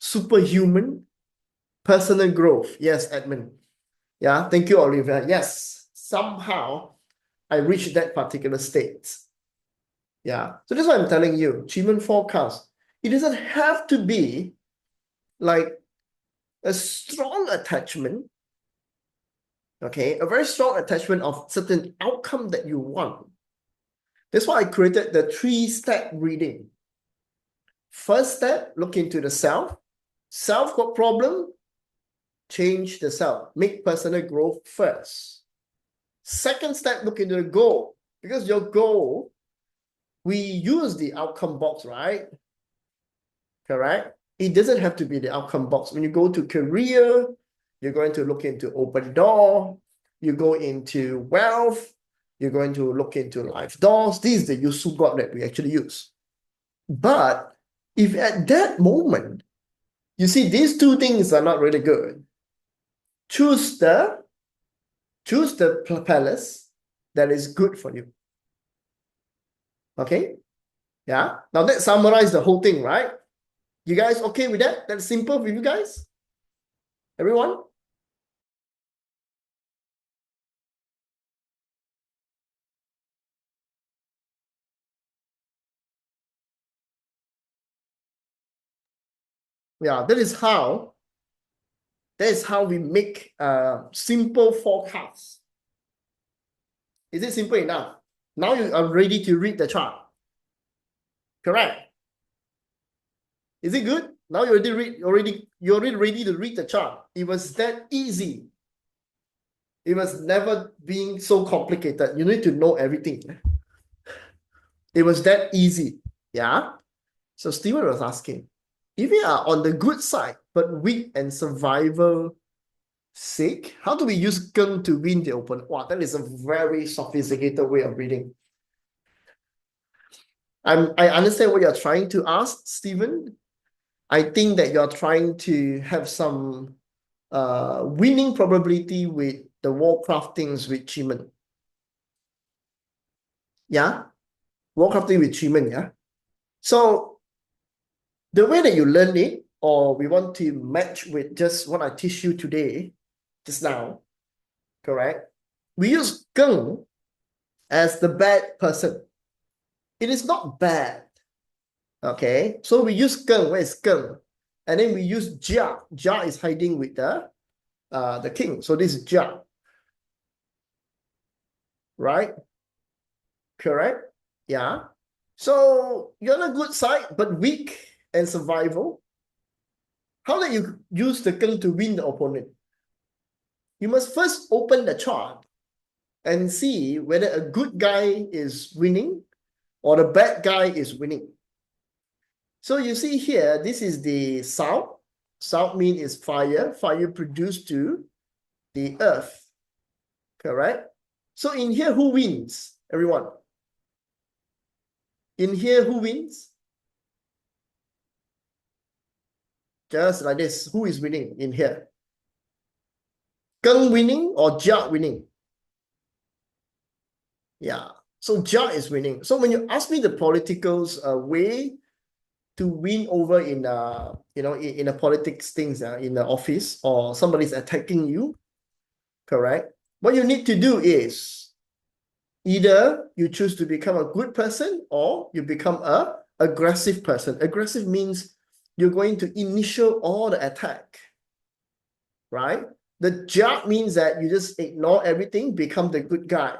superhuman, personal growth. Yes, Edmund. Yeah, thank you, Olivia. Yes, somehow I reached that particular state. Yeah. So that's why I'm telling you, Qimen forecast, it doesn't have to be like a strong attachment, okay, a very strong attachment of certain outcome that you want. That's why I created the 3-step reading. First step, look into the self. Self got problem, change the self. Make personal growth first. Second step, look into the goal. Because your goal, we use the outcome box, right? Correct? It doesn't have to be the outcome box. When you go to career, you're going to look into open door, you go into wealth, you're going to look into life doors. This is the useful box that we actually use. But if at that moment, you see these two things are not really good, choose the palace that is good for you. Okay? Yeah. Now that summarizes the whole thing, right? You guys okay with that? That's simple for you guys? Everyone? Yeah, that is how we make simple forecasts. Is it simple enough? Now you are ready to read the chart. Correct. Is it good? Now you're already ready to read the chart. It was that easy. It was never being so complicated. You need to know everything. It was that easy. Yeah. So Stephen was asking, if we are on the good side, but weak and survival sake, how do we use Geng to win the open? Wow, that is a very sophisticated way of reading. I understand what you're trying to ask, Stephen. I think that you're trying to have some winning probability with the Warcraftings with Qimen. Yeah? Warcrafting with Qimen, yeah? So the way that you learn it, or we want to match with just what I teach you today, just now, correct? We use Geng as the bad person. It is not bad. Okay, so we use Geng. Where is Geng? And then we use Jia. Jia is hiding with the king. So this is Jia. Right? Correct? Yeah. So you're on a good side, but weak and survival. How do you use the Geng to win the opponent? You must first open the chart and see whether a good guy is winning or the bad guy is winning. So you see here, this is the south. South mean is fire. Fire produced to the earth. Correct? So in here, who wins? Everyone. In here, who wins? Just like this. Who is winning in here? Geng winning or Jia winning? Yeah. So Jia is winning. So when you ask me the politicals way to win over in in a politics things in the office or somebody's attacking you, correct? What you need to do is either you choose to become a good person or you become a aggressive person. Aggressive means you're going to initiate all the attack, right? The jab means that you just ignore everything, become the good guy.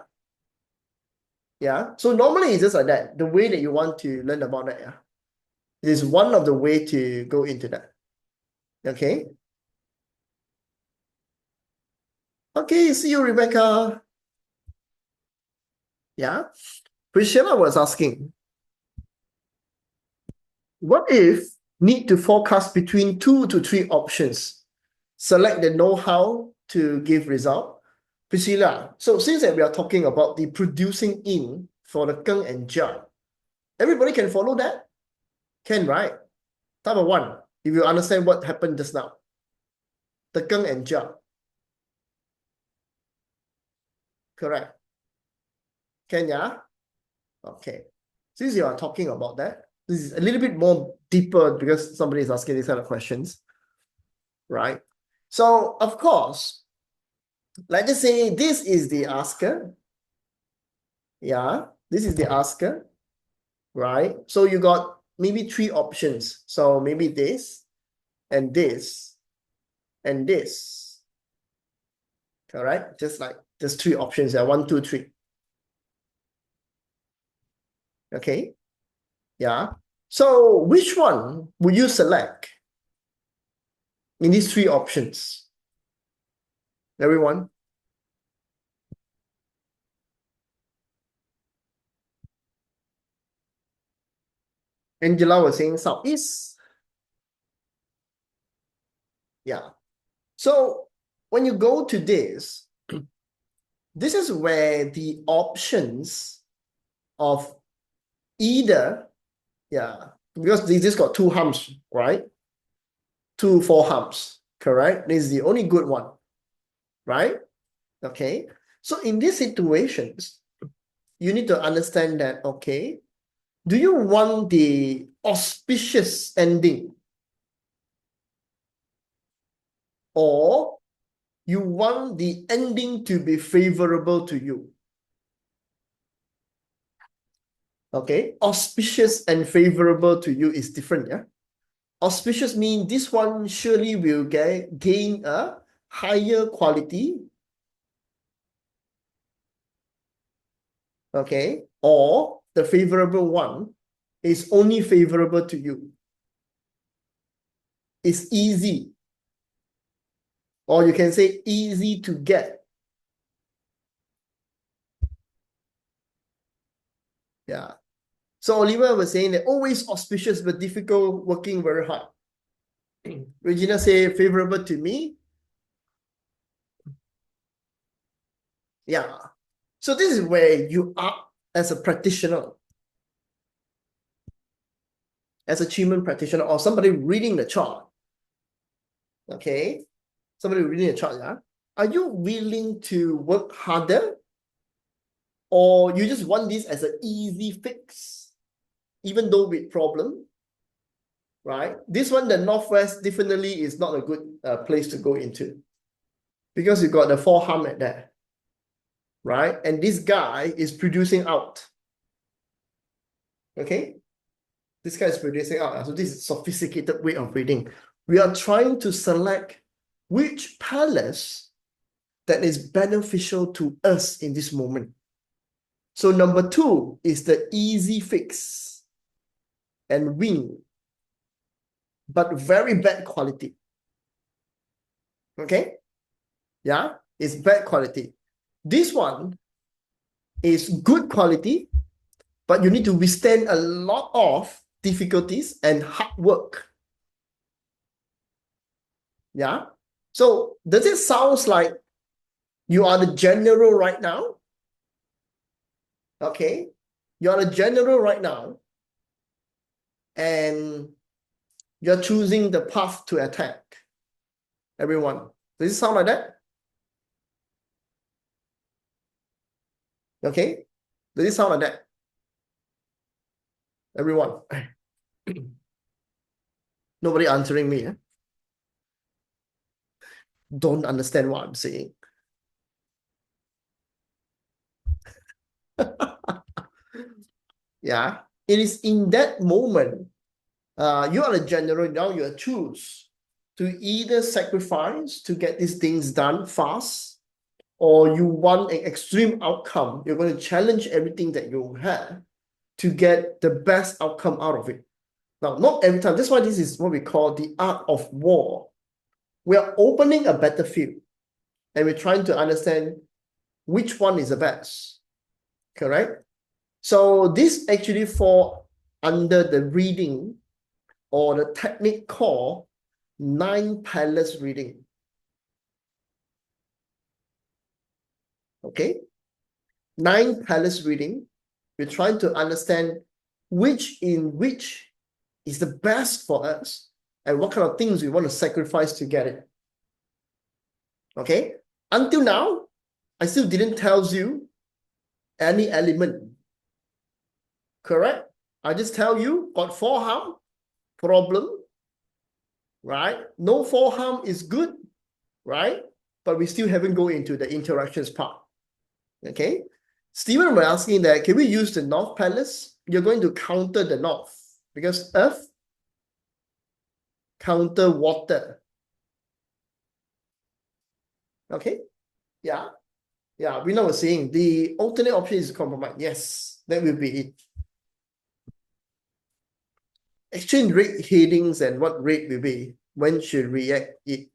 Yeah. So normally it's just like that. The way that you want to learn about that, yeah. It is one of the way to go into that. Okay. Okay, see you, Rebecca. Yeah. Priscilla was asking, what if need to forecast between 2 to 3 options? Select the know-how to give result. Priscilla, so since that we are talking about the producing in for the Geng and Jia, everybody can follow that? Can, right? Type of 1, if you understand what happened just now. The Geng and Jia. Correct. Can, yeah? Okay. Since you are talking about that, this is a little bit more deeper because somebody is asking these kind of questions, right? So, of course, let's just say this is the asker. Yeah, this is the asker. right? So you got maybe three options. So maybe this and this and this. Correct? Just like there's three options there. 1, 2, 3. Okay. Yeah. So which one would you select in these three options? Everyone? Angela was saying southeast. Yeah. So when you go to this, this is where the options of either, yeah, because this got two humps, right? 2, 4 humps, correct? This is the only good one, right? Okay. So in these situations, you need to understand that, okay, do you want the auspicious ending or you want the ending to be favorable to you? Okay, auspicious and favorable to you is different, yeah? Auspicious means this one surely will gain a higher quality, okay? Or the favorable one is only favorable to you. It's easy. Or you can say easy to get. Yeah. So Oliver was saying that always auspicious but difficult, working very hard. Regina say favorable to me. Yeah. So this is where you are as a practitioner, as a Qimen practitioner, or somebody reading the chart. Okay. Somebody reading the chart, yeah. Are you willing to work harder? Or you just want this as an easy fix, even though with problem? Right? This one, the Northwest, definitely is not a good place to go into because you got the 4 hum at there, right? And this guy is producing out. Okay? This guy is producing out. So this is a sophisticated way of reading. We are trying to select which palace that is beneficial to us in this moment. So number 2 is the easy fix and win, but very bad quality. Okay? Yeah, it's bad quality. This one is good quality, but you need to withstand a lot of difficulties and hard work. Yeah. So does it sound like you are the general right now? Okay. You are the general right now, and you're choosing the path to attack. Everyone. Does it sound like that? Okay. Does it sound like that? Everyone. Nobody answering me. Eh? Don't understand what I'm saying. Yeah. It is in that moment, you are a general, now you choose to either sacrifice to get these things done fast, or you want an extreme outcome. You're going to challenge everything that you have to get the best outcome out of it. Now, not every time. That's why this is what we call the art of war. We are opening a battlefield and we're trying to understand which one is the best. Correct? So this actually fall under the reading or the technique called 9 palace reading. Okay? 9 palace reading. We're trying to understand which is the best for us and what kind of things we want to sacrifice to get it. Okay? Until now, I still didn't tell you any element. Correct? I just tell you, got 4 hum, problem, right? No 4 hum is good, right? But we still haven't go into the interactions part. Okay? Stephen was asking that, can we use the North Palace you're going to counter the north because earth counter water. Okay, yeah, yeah. We know we're saying the alternate option is compromise. Yes, that will be it. Exchange rate headings and what rate will be, when should react it.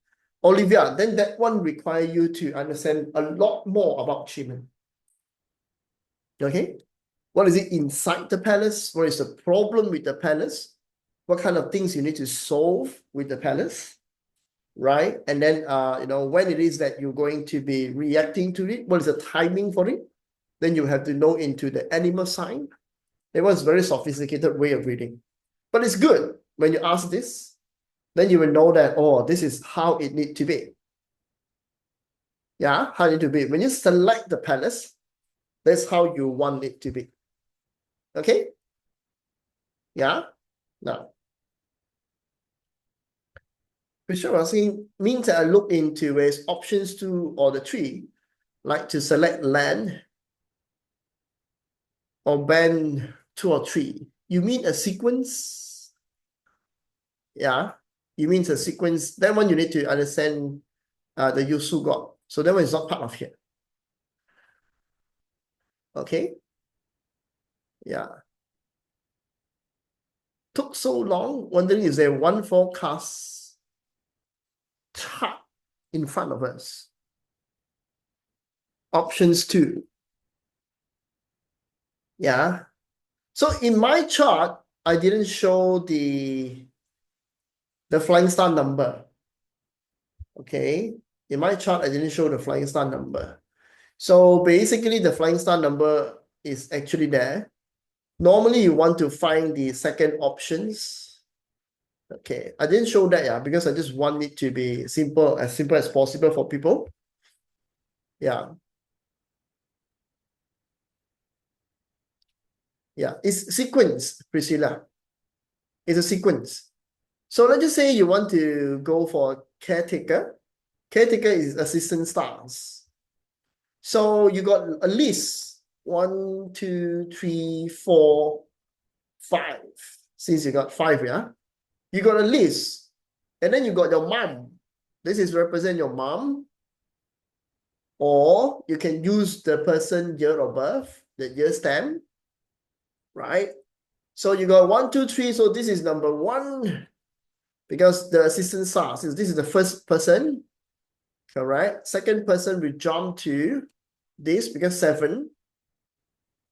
Olivia, then that one require you to understand a lot more about Qimen. Okay, what is it inside the palace? What is the problem with the palace? What kind of things you need to solve with the palace, right? And then when it is that you're going to be reacting to it, what is the timing for it? Then you have to know into the animal sign. It was a very sophisticated way of reading. But it's good when you ask this, then you will know that, oh, this is how it need to be. Yeah, how it need to be. When you select the palace, that's how you want it to be. Okay? Yeah? Now, Bishop asking means that I look into is options 2 or the 3, like to select land or band 2 or 3. You mean a sequence? Yeah, you mean a sequence. That one you need to understand the Yusu God. So that one is not part of here. Okay? Yeah. Took so long, wondering is there one forecast chart in front of us? Options 2. Yeah. So in my chart, I didn't show the flying star number. Okay. In my chart, I didn't show the flying star number. So basically, the flying star number is actually there. Normally, you want to find the second options. Okay, I didn't show that, yeah, because I just want it to be simple as possible for people. Yeah. Yeah, it's sequence, Priscilla. It's a sequence. So let's just say you want to go for caretaker. Caretaker is assistant stars. So you got a list 1, 2, 3, 4, 5. Since you got 5, yeah, you got a list, and then you got your mom. This is represent your mom, or you can use the person year of birth, the year stamp, right? So you got 1, 2, 3. So this is number 1 because the assistant star, since this is the first person, correct? Second person will jump to this because 7.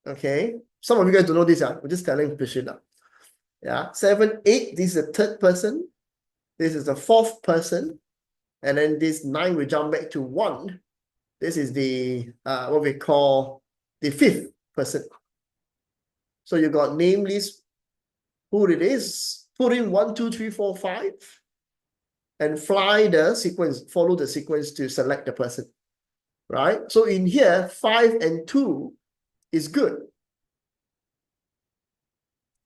Okay, some of you guys don't know this. We're just telling Priscilla. Yeah, 7, 8. This is the third person. This is the fourth person, and then this 9 will jump back to 1. This is the what we call the fifth person. So you got name list, who it is. Put in 1, 2, 3, 4, 5, and fly the sequence. Follow the sequence to select the person. Right. So in here, 5 and 2 is good.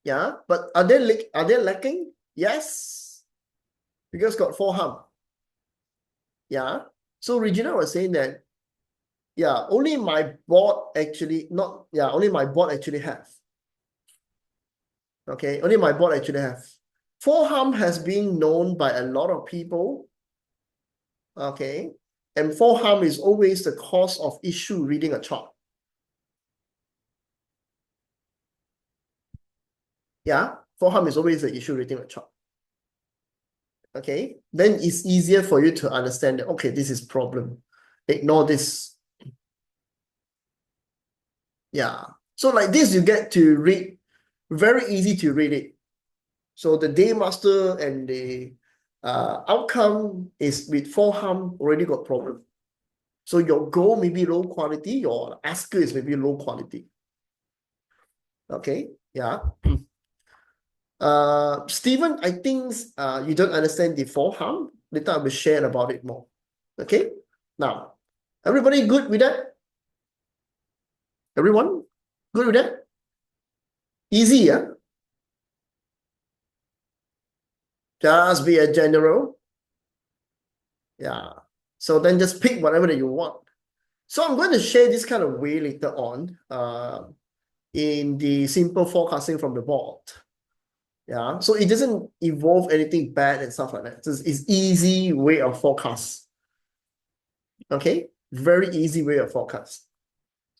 Yeah, but are they lacking? Yes, because got 4 hum. Yeah. So Regina was saying that, yeah, only my board actually only my board actually have. Okay, only my board actually have. 4 hum has been known by a lot of people. Okay, and 4 hum is always the cause of issue reading a chart. Yeah, 4 hum is always the issue reading a chart. Okay, then it's easier for you to understand that, okay, this is problem. Ignore this. Yeah. So like this, you get to read, very easy to read it. So the day master and the outcome is with 4 hum already got problem. So your goal may be low quality, your asker is maybe low quality. Okay, yeah. Stephen, I think you don't understand the 4 hum. Later I will share about it more. Okay, now, everybody good with that? Everyone good with that? Easy, yeah? Just be a general. Yeah. So then just pick whatever that you want. So I'm going to share this kind of way later on. in the simple forecasting from the board. Yeah, so it doesn't involve anything bad and stuff like that. It's easy way of forecast. Okay, very easy way of forecast.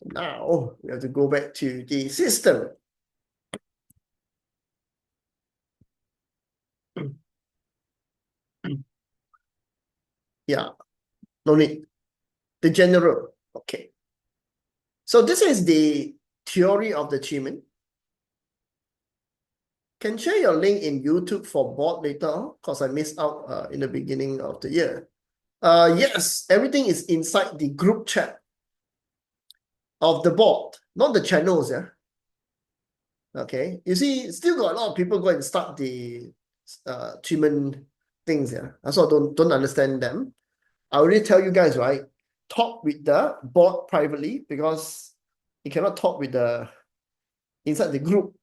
Now we have to go back to the system. Yeah, no need. The general. Okay. So this is the theory of the Qimen. Can share your link in YouTube for board later because I missed out in the beginning of the year. Yes, everything is inside the group chat of the board, not the channels, yeah. Okay, you see, still got a lot of people go and start the Qimen things, yeah. I also don't understand them. I already tell you guys, right? Talk with the board privately because you cannot talk with the inside the group.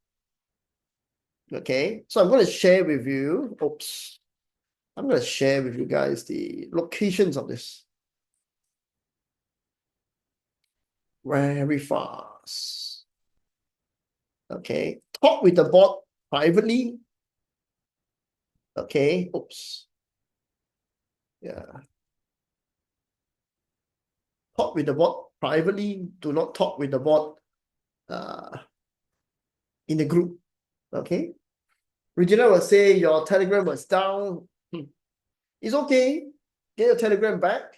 Okay, so I'm going to share with you. Oops, I'm going to share with you guys the locations of this very fast. Okay, talk with the board privately. Okay, oops. Yeah. Talk with the board privately. Do not talk with the board in the group. Okay. Regina will say your Telegram was down. It's okay. Get your Telegram back.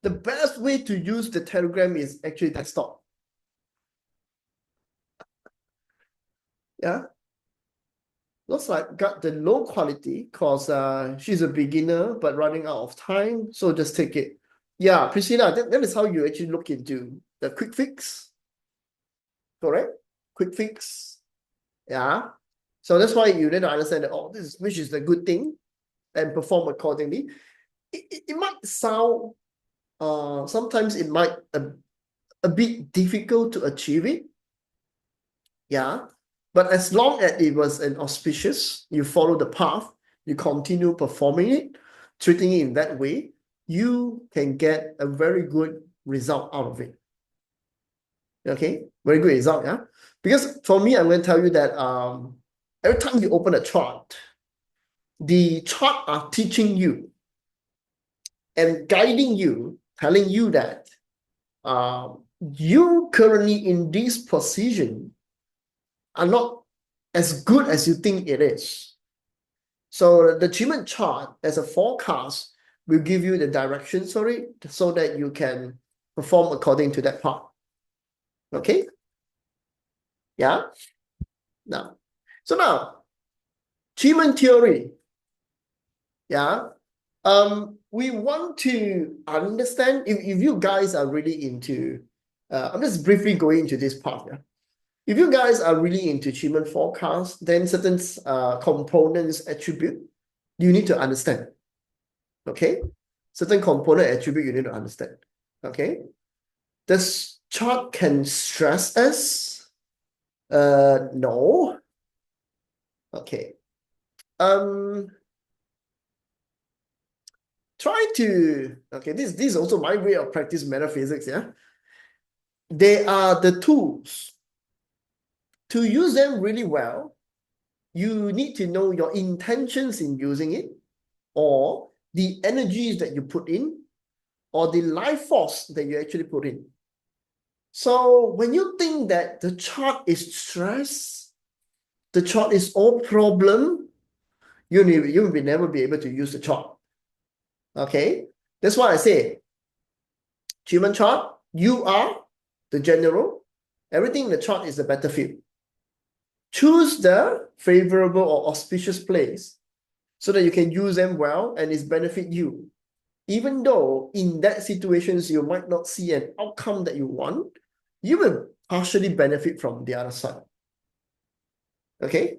The best way to use the Telegram is actually desktop. Yeah. Looks like got the low quality because she's a beginner but running out of time. So just take it. Yeah, Priscilla, that is how you actually look into the quick fix. Correct? Quick fix. Yeah. So that's why you need to understand that, oh, which is the good thing and perform accordingly. It might sound, sometimes it might a bit difficult to achieve it. Yeah. But as long as it was an auspicious, you follow the path, you continue performing it, treating it in that way, you can get a very good result out of it. Okay, very good result, yeah. Because for me, I'm going to tell you that every time you open a chart, the chart are teaching you and guiding you, telling you that you currently in this position are not as good as you think it is. So the Qimen chart as a forecast will give you the directions for it so that you can perform according to that part. Okay? Yeah? Now, so now, Qimen theory. Yeah? We want to understand if you guys are really into, I'm just briefly going into this part. Yeah? If you guys are really into Qimen forecast, then certain components attribute you need to understand. Okay, certain component attribute you need to understand. Okay, this chart can stress us. No. Okay. Try to, okay, this is also my way of practice metaphysics, yeah. They are the tools. To use them really well, you need to know your intentions in using it, or the energies that you put in, or the life force that you actually put in. So when you think that the chart is stress, the chart is all problem, you will never be able to use the chart. Okay, that's why I say, Qimen chart, you are the general. Everything in the chart is the battlefield. Choose the favorable or auspicious place so that you can use them well and it's benefit you. Even though in that situations you might not see an outcome that you want, you will partially benefit from the other side. Okay?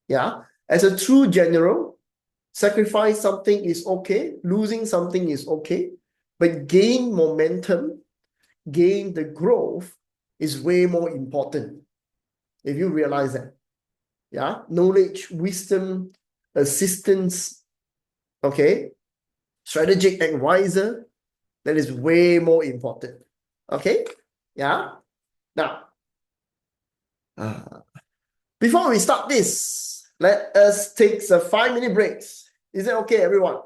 Yeah. As a true general, sacrifice something is okay, losing something is okay, but gain momentum, gain the growth is way more important. If you realize that. Yeah. Knowledge, wisdom, assistance, okay, strategic advisor, that is way more important. Okay? Yeah? Now, Uh, Before we start this, let us take a 5-minute breaks. Is that okay, everyone?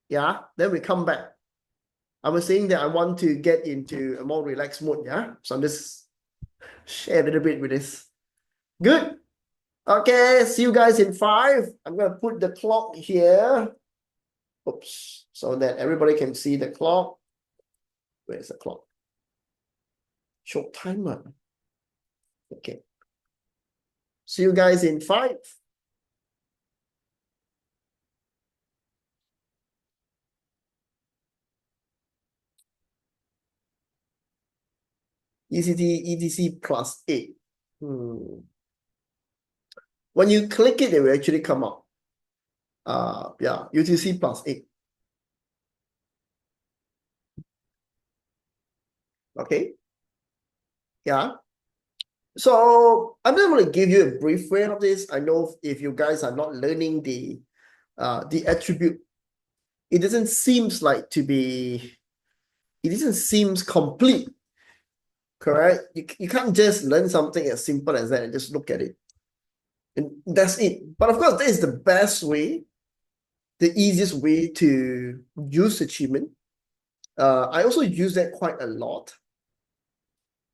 Yeah, then we come back. I was saying that I want to get into a more relaxed mode, yeah? So I'm just share a little bit with this. Good. Okay, see you guys in 5. I'm going to put the clock here. Oops. So that everybody can see the clock. Where's the clock? Show timer. Okay. See you guys in 5. ECT, ETC plus 8. When you click it, it will actually come up. Yeah, UTC plus 8. Okay. Yeah. So I'm just going to give you a brief way of this. I know if you guys are not learning the attribute, it doesn't seems like to be, it doesn't seems complete. Correct? You can't just learn something as simple as that and just look at it. And that's it. But of course, that is the best way, the easiest way to use achievement. I also use that quite a lot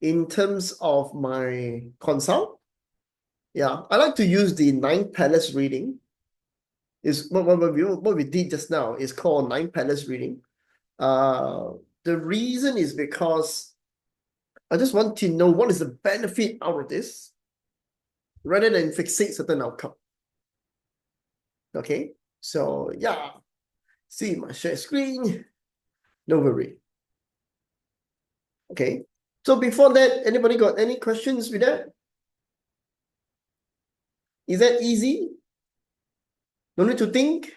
in terms of my consult. Yeah, I like to use the 9 palace reading. Is what we did just now is called 9 palace reading. The reason is because I just want to know what is the benefit out of this rather than fixate certain outcome. Okay, so yeah, see my share screen. No worry. Okay, so before that, anybody got any questions with that? Is that easy? No need to think?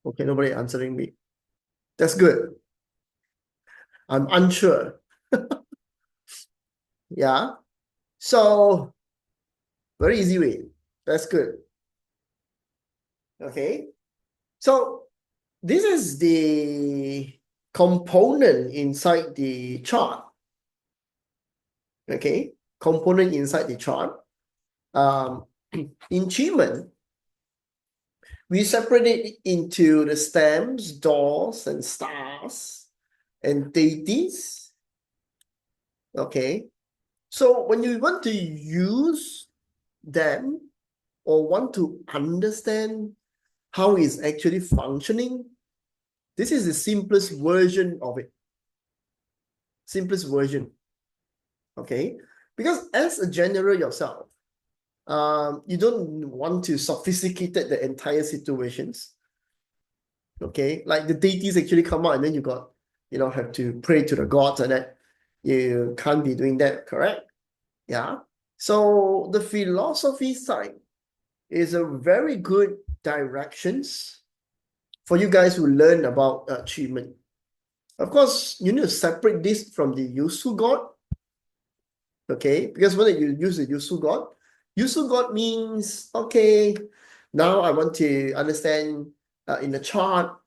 Okay, nobody answering me. That's good. I'm unsure. Yeah. So very easy way. That's good. Okay. So this is the component inside the chart. Okay. Component inside the chart. In Qimen, we separate it into the stems, doors, and stars, and deities. Okay. So when you want to use them or want to understand how it's actually functioning, this is the simplest version of it. Simplest version. Okay. Because as a general yourself, you don't want to sophisticate the entire situations. Okay. Like the deities actually come out and then you got, have to pray to the gods and that. You can't be doing that, correct? Yeah. So the philosophy side is a very good directions for you guys who learn about achievement. Of course, you need to separate this from the Yusu God. Okay, because when you use the Yusu God means, okay, now I want to understand in the chart,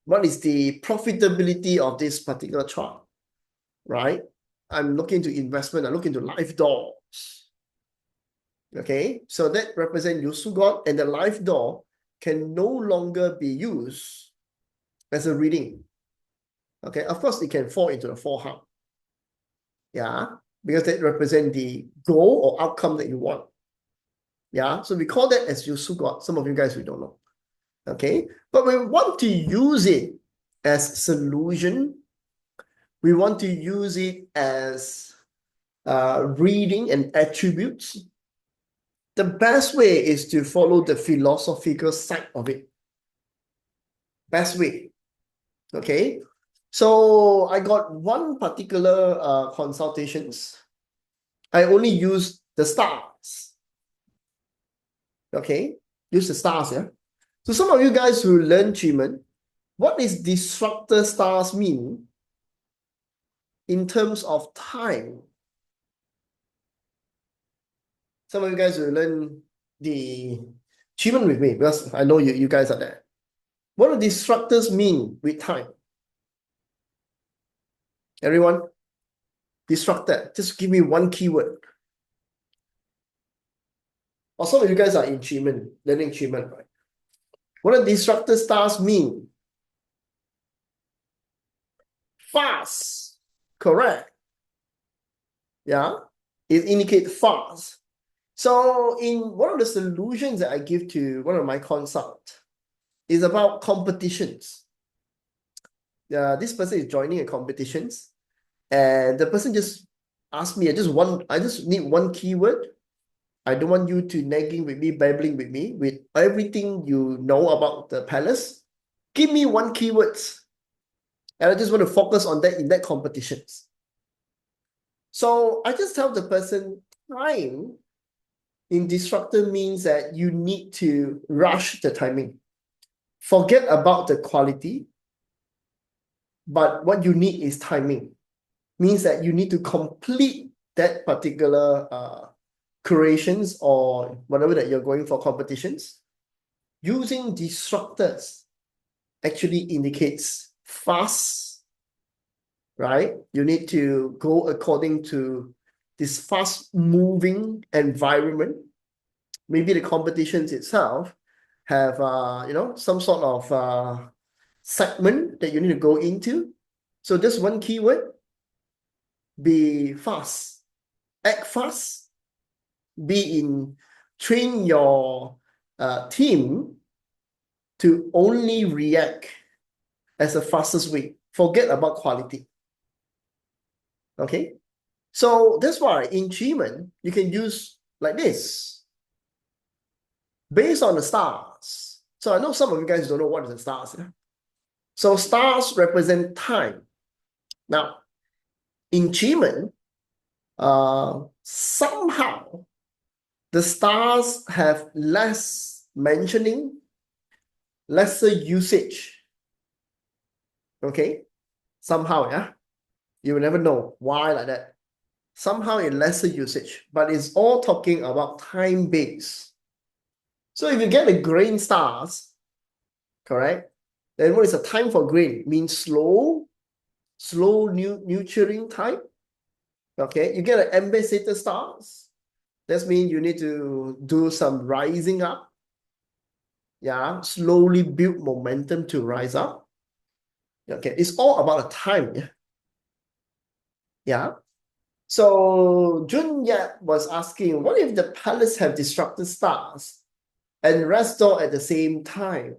what is the profitability of this particular chart, right? I'm looking to investment, I'm looking to live doors. Okay, so that represents Yusu God, and the live door can no longer be used as a reading. Okay, of course, it can fall into the 4 hub. Yeah, because that represents the goal or outcome that you want. Yeah, so we call that as Yusu God. Some of you guys, we don't know. Okay, but we want to use it as solution. We want to use it as reading and attributes. The best way is to follow the philosophical side of it. Best way. Okay, so I got one particular consultations. I only use the stars. Okay, use the stars, yeah. So some of you guys who learn Qimen, what is disruptor stars mean in terms of time? Some of you guys will learn the Qimen with me because I know you guys are there. What do disruptors mean with time? Everyone? Disruptor. Just give me one keyword. Or some of you guys are in Qimen, learning Qimen, right? What do disruptor stars mean? Fast. Correct. Yeah. It indicates fast. So in one of the solutions that I give to one of my consults is about competitions. This person is joining a competitions, and the person just asked me, I just need one keyword. I don't want you to nagging with me, babbling with me, with everything you know about the palace. Give me one keyword. And I just want to focus on that in that competitions. So I just tell the person, time in disruptor means that you need to rush the timing. Forget about the quality, but what you need is timing. Means that you need to complete that particular creations or whatever that you're going for competitions. Using disruptors actually indicates fast, right? You need to go according to this fast moving environment. Maybe the competitions itself have some sort of segment that you need to go into. So just one keyword, be fast, act fast, train your team to only react as the fastest way. Forget about quality. Okay? So that's why in Qimen, you can use like this. Based on the stars. So I know some of you guys don't know what is the stars. Yeah? So stars represent time. Now, in Qimen, somehow the stars have less mentioning, lesser usage. Okay? Somehow, yeah? You will never know why like that. Somehow in lesser usage, but it's all talking about time base. So if you get the grain stars, correct? Then what is the time for grain? Means slow nurturing time. Okay, you get an ambassador stars. That means you need to do some rising up. Yeah, slowly build momentum to rise up. Okay, it's all about the time. Yeah. Yeah. So Jun Yap was asking, what if the palace have disrupted stars and restore at the same time?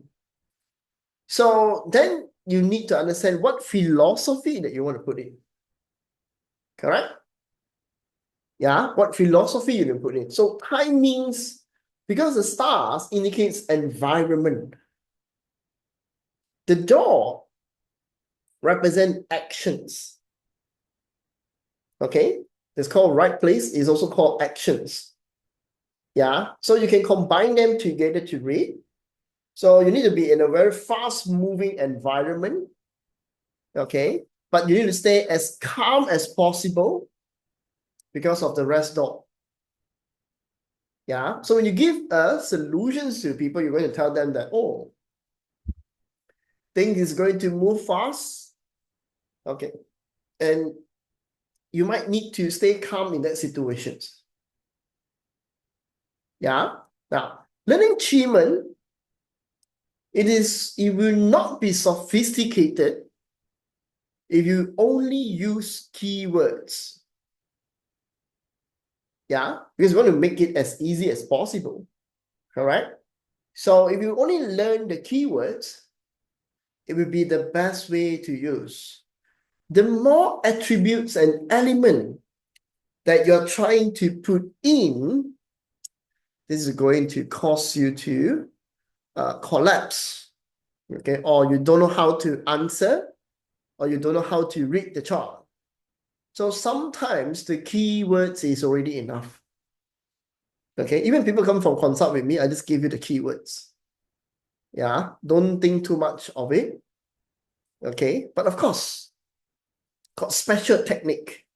So then you need to understand what philosophy that you want to put in. Correct? Yeah, what philosophy you can put in. So time means, because the stars indicates environment. The door represent actions. Okay? It's called right place, is also called actions. Yeah, so you can combine them together to read. So you need to be in a very fast-moving environment. Okay? But you need to stay as calm as possible because of the rest door. Yeah. So when you give solutions to people, you're going to tell them that, oh, things is going to move fast. Okay. And you might need to stay calm in that situations. Yeah. Now, learning Qimen, it will not be sophisticated if you only use keywords. Yeah, because we want to make it as easy as possible. Correct? So if you only learn the keywords, it will be the best way to use. The more attributes and element that you're trying to put in, this is going to cause you to collapse. Okay, or you don't know how to answer, or you don't know how to read the chart. So sometimes the keywords is already enough. Okay, even people come from consult with me, I just give you the keywords. Yeah, don't think too much of it. Okay, but of course, got special technique.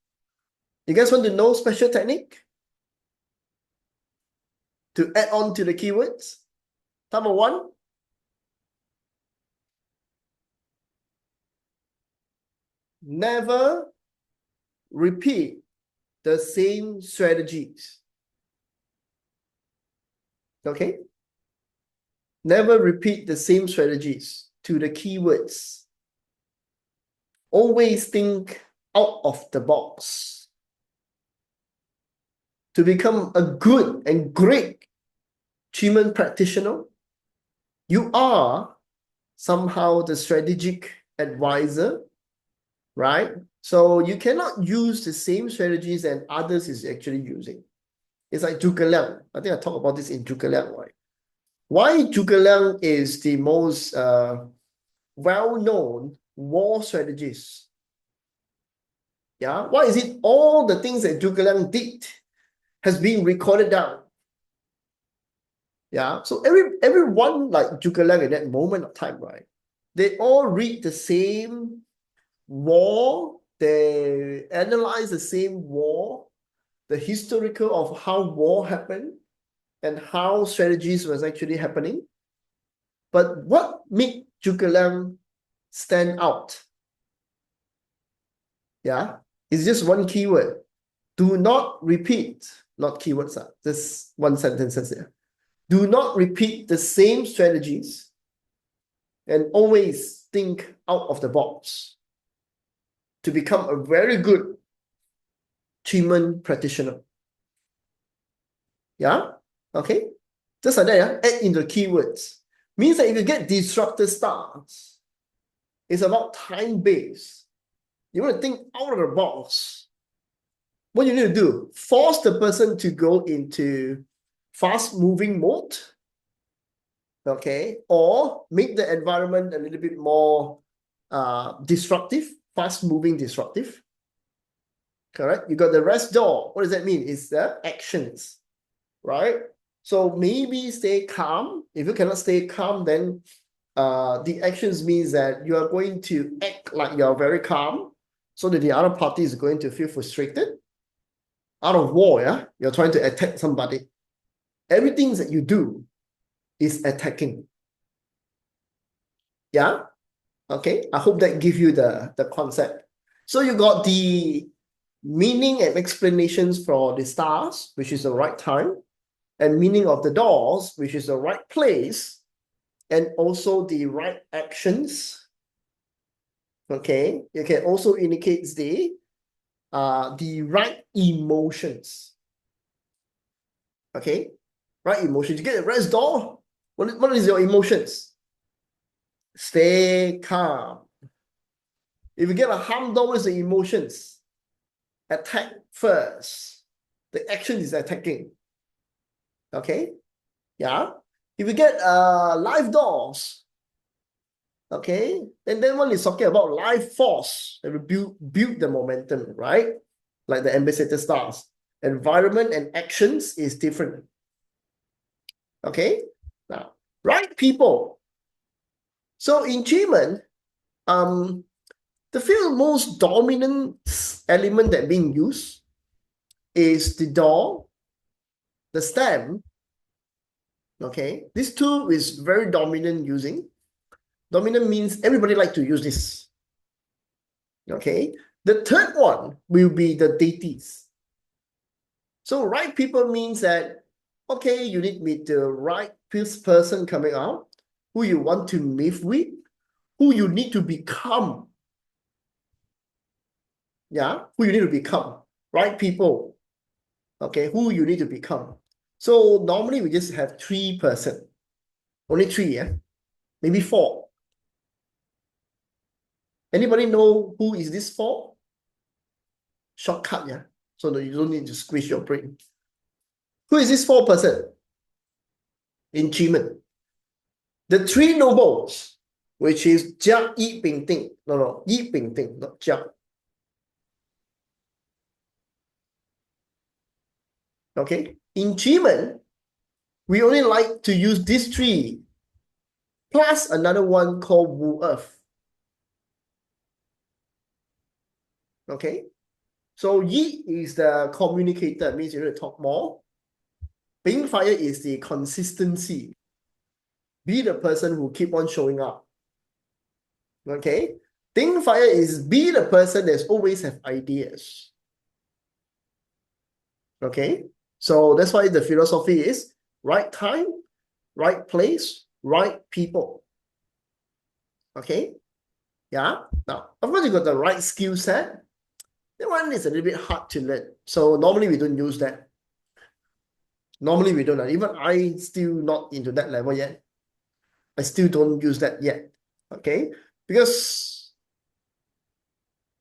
You guys want to know special technique? To add on to the keywords? Number one, never repeat the same strategies. Okay? Never repeat the same strategies to the keywords. Always think out of the box. To become a good and great Qimen practitioner, you are somehow the strategic advisor, right? So you cannot use the same strategies that others is actually using. It's like Zhuge Liang. I think I talked about this in Zhuge Liang, right? Why Zhuge Liang is the most well-known war strategist? Yeah, why is it all the things that Zhuge Liang did has been recorded down? Yeah, so everyone like Zhuge Liang in that moment of time, right? They all read the same war, they analyze the same war, the historical of how war happened and how strategies was actually happening. But what made Zhuge Liang stand out? Yeah, it's just one keyword. Do not repeat, not keywords, just one sentence there. Do not repeat the same strategies and always think out of the box to become a very good Qimen practitioner. Yeah, okay. Just like that, yeah? Add in the keywords. Means that if you get disrupted starts, it's about time-based. You want to think out of the box. What you need to do, force the person to go into fast-moving mode, okay, or make the environment a little bit more disruptive, fast-moving disruptive. Correct? You got the rest door. What does that mean? It's the actions, right? So maybe stay calm. If you cannot stay calm, then the actions means that you are going to act like you're very calm so that the other party is going to feel frustrated. Out of war, yeah? You're trying to attack somebody. Everything that you do is attacking. Yeah? Okay, I hope that gives you the concept. So you got the meaning and explanations for the stars, which is the right time, and meaning of the doors, which is the right place, and also the right actions. Okay, it can also indicate the right emotions. Okay, right emotions. You get the rest door. What is your emotions? Stay calm. If you get a harm door, what is the emotions? Attack first. The action is attacking. Okay, yeah. If you get live doors, okay, and then one is talking about life force and build the momentum, right? Like the ambassador stars. Environment and actions is different. Okay, now right people. So in Qimen, the few most dominant element that being used is the door, the stem. Okay, these two is very dominant using. Dominant means everybody like to use this. Okay, the third one will be the deities. So right people means that, okay, you need to meet the right person coming out, who you want to meet with, who you need to become. Yeah, who you need to become. Right people. Okay, who you need to become. So normally we just have 3 person. Only 3, yeah? Maybe 4. Anybody know who is this for? Shortcut, yeah? So that you don't need to squeeze your brain. Who is this 4 person? In Qimen. The 3 nobles, which is Jia, Yi, Bing, Ting. No, Yi, Bing, Ting, not Jia. Okay? In Qimen, we only like to use these 3, plus another one called Wu Earth. Okay? So Yi is the communicator, means you need to talk more. Bing Fire is the consistency. Be the person who keep on showing up. Okay? Think fire is be the person that's always have ideas. Okay, so that's why the philosophy is right time, right place, right people. Okay, yeah. Now, of course, you got the right skill set. That one is a little bit hard to learn. So normally we don't use that. Normally we don't. Even I still not into that level yet. I still don't use that yet. Okay, because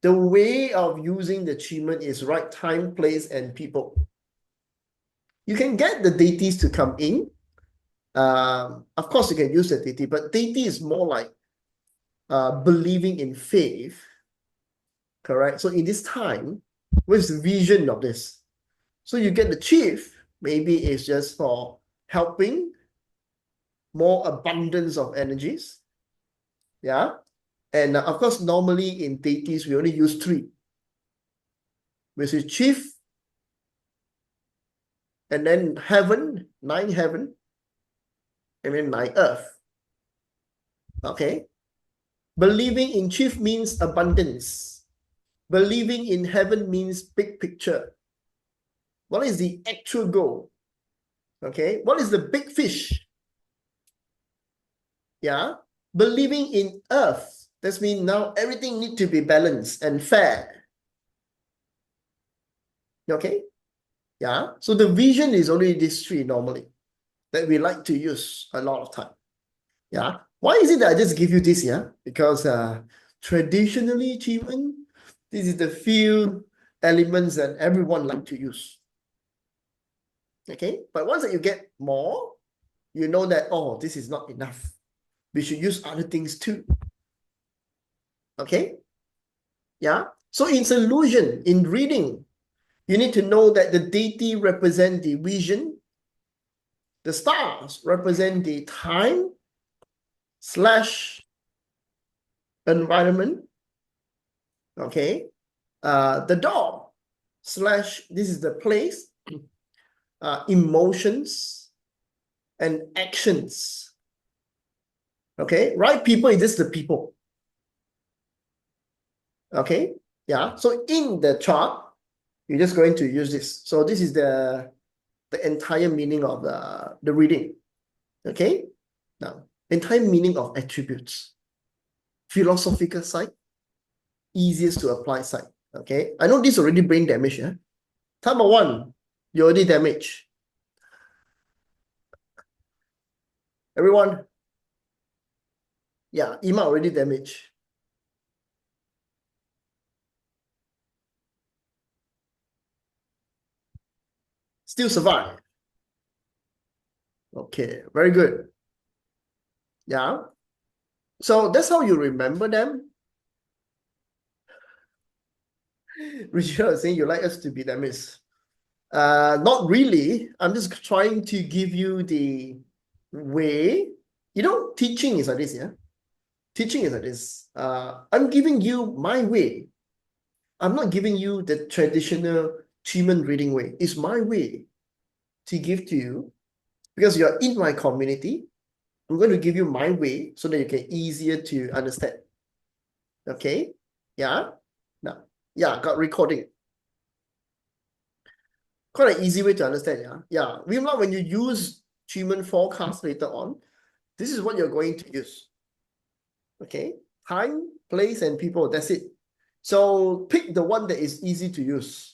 the way of using the achievement is right time, place, and people. You can get the deities to come in. Of course, you can use the deity, but deity is more like believing in faith, correct? So in this time, what's the vision of this? So you get the chief, maybe it's just for helping more abundance of energies, yeah? And of course, normally in deities, we only use three, which is chief, and then heaven, nine heaven, and then nine earth, okay? Believing in chief means abundance. Believing in heaven means big picture. What is the actual goal? Okay, what is the big fish? Yeah, believing in earth. That means now everything need to be balanced and fair. Okay, yeah. So the vision is only these three normally that we like to use a lot of time. Yeah. Why is it that I just give you this? Yeah, because traditionally, Qimen, this is the few elements that everyone like to use. Okay, but once that you get more, you know that, oh, this is not enough. We should use other things too. Okay, yeah. So in solution, in reading, you need to know that the deity represent the vision, the stars represent the time slash environment. Okay, the door slash this is the place, emotions and actions. Okay, right people is just the people. Okay, yeah. So in the chart, you're just going to use this. So this is the entire meaning of the reading. Okay, now entire meaning of attributes, philosophical side, easiest to apply side. Okay, I know this already brain damage. Yeah, number one, you already damaged. Everyone, yeah, Ima already damaged. Still survive. Okay, very good. Yeah. So that's how you remember them. Richard is saying you like us to be damaged. Not really. I'm just trying to give you the way. You know, teaching is like this, yeah? Teaching is like this. I'm giving you my way. I'm not giving you the traditional Qimen reading way. It's my way to give to you because you're in my community. I'm going to give you my way so that you can easier to understand. Okay? Yeah? Now, yeah, got recording. Quite an easy way to understand, yeah? Yeah. Remember when you use Qimen forecast later on, this is what you're going to use. Okay? Time, place, and people. That's it. So pick the one that is easy to use.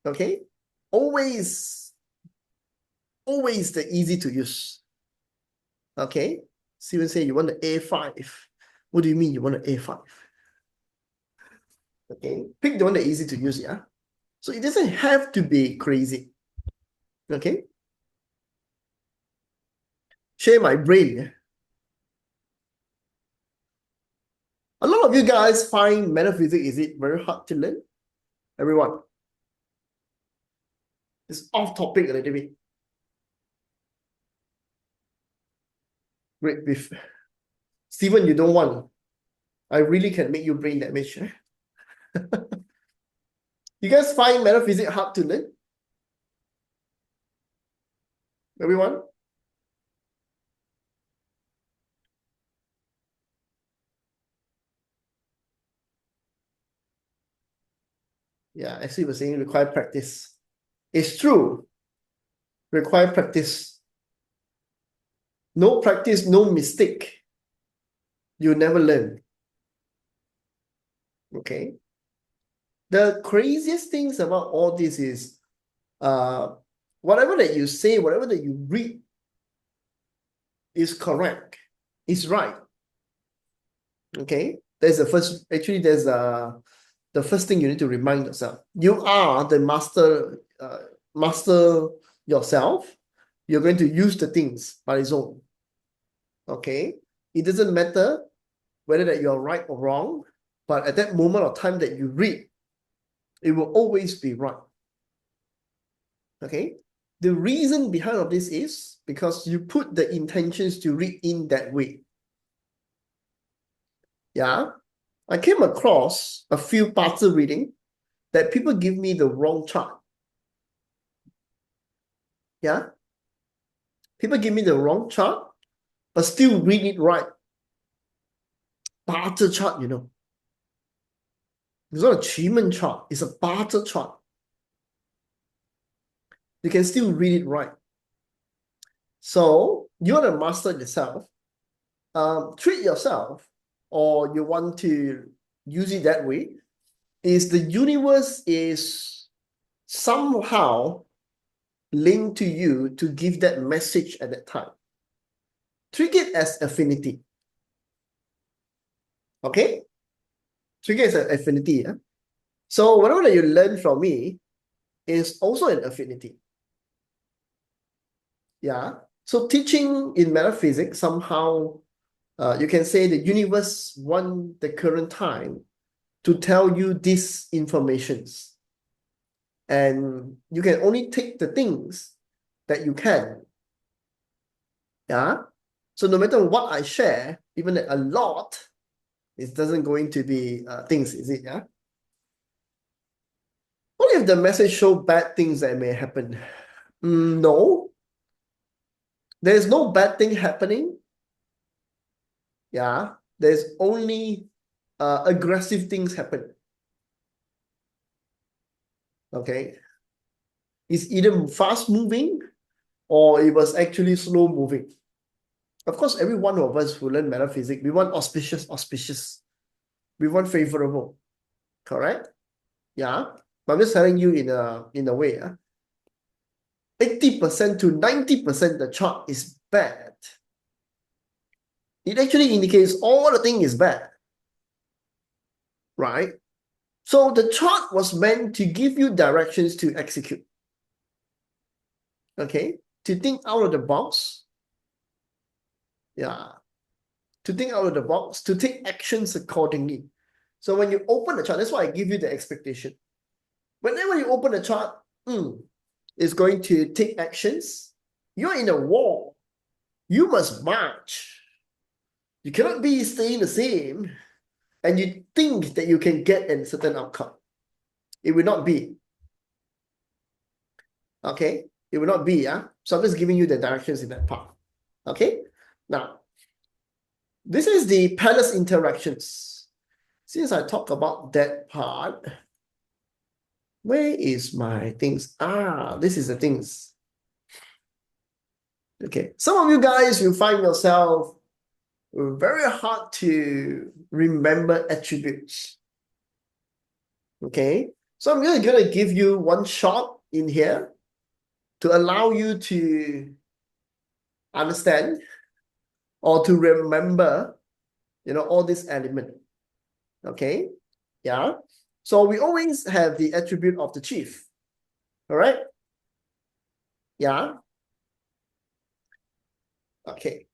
Okay? Always the easy to use. Okay? Steven say you want the A5. What do you mean you want the A5? Okay? Pick the one that easy to use, yeah? So it doesn't have to be crazy. Okay? Share my brain. A lot of you guys find metaphysics, is it very hard to learn? Everyone. It's off topic a little bit. Great beef. Steven, you don't want. I really can make you brain damage. You guys find metaphysics hard to learn? Everyone? Yeah, actually we're saying require practice. It's true. Require practice. No practice, no mistake. You never learn. Okay. The craziest things about all this is whatever that you say, whatever that you read is correct, is right. Okay. There's the first, actually, there's the first thing you need to remind yourself. You are the master yourself. You're going to use the things by its own. Okay. It doesn't matter whether that you're right or wrong, but at that moment of time that you read, it will always be right. Okay. The reason behind of this is because you put the intentions to read in that way. Yeah. I came across a few parts of reading that people give me the wrong chart. Yeah. People give me the wrong chart, but still read it right. Barter chart, you know. It's not a Qimen chart, it's a barter chart. You can still read it right. So you're the master yourself. Treat yourself, or you want to use it that way, is the universe is somehow linked to you to give that message at that time. Treat it as affinity. Okay? Treat it as an affinity. Yeah? So whatever that you learn from me is also an affinity. Yeah. So teaching in metaphysics, somehow you can say the universe want the current time to tell you these informations. And you can only take the things that you can. Yeah. So no matter what I share, even a lot, it doesn't going to be things, is it? Yeah. What if the message show bad things that may happen? No. There's no bad thing happening. Yeah. There's only aggressive things happen. Okay. It's either fast moving or it was actually slow moving. Of course, every one of us who learn metaphysics, we want auspicious. We want favorable. Correct? Yeah. But I'm just telling you in a way, 80% to 90% the chart is bad. It actually indicates all the thing is bad. Right? So the chart was meant to give you directions to execute. Okay? To think out of the box. Yeah. To think out of the box, to take actions accordingly. So when you open the chart, that's why I give you the expectation. Whenever you open the chart, it's going to take actions. You're in a war. You must march. You cannot be staying the same and you think that you can get a certain outcome. It will not be. Okay? It will not be, yeah? So I'm just giving you the directions in that part. Okay? Now, this is the palace interactions. Since I talk about that part, where is my things? This is the things. Okay. Some of you guys will find yourself very hard to remember attributes. Okay. So I'm really going to give you one shot in here to allow you to understand or to remember, all this element. Okay. Yeah. So we always have the attribute of the chief. All right. Yeah. Okay.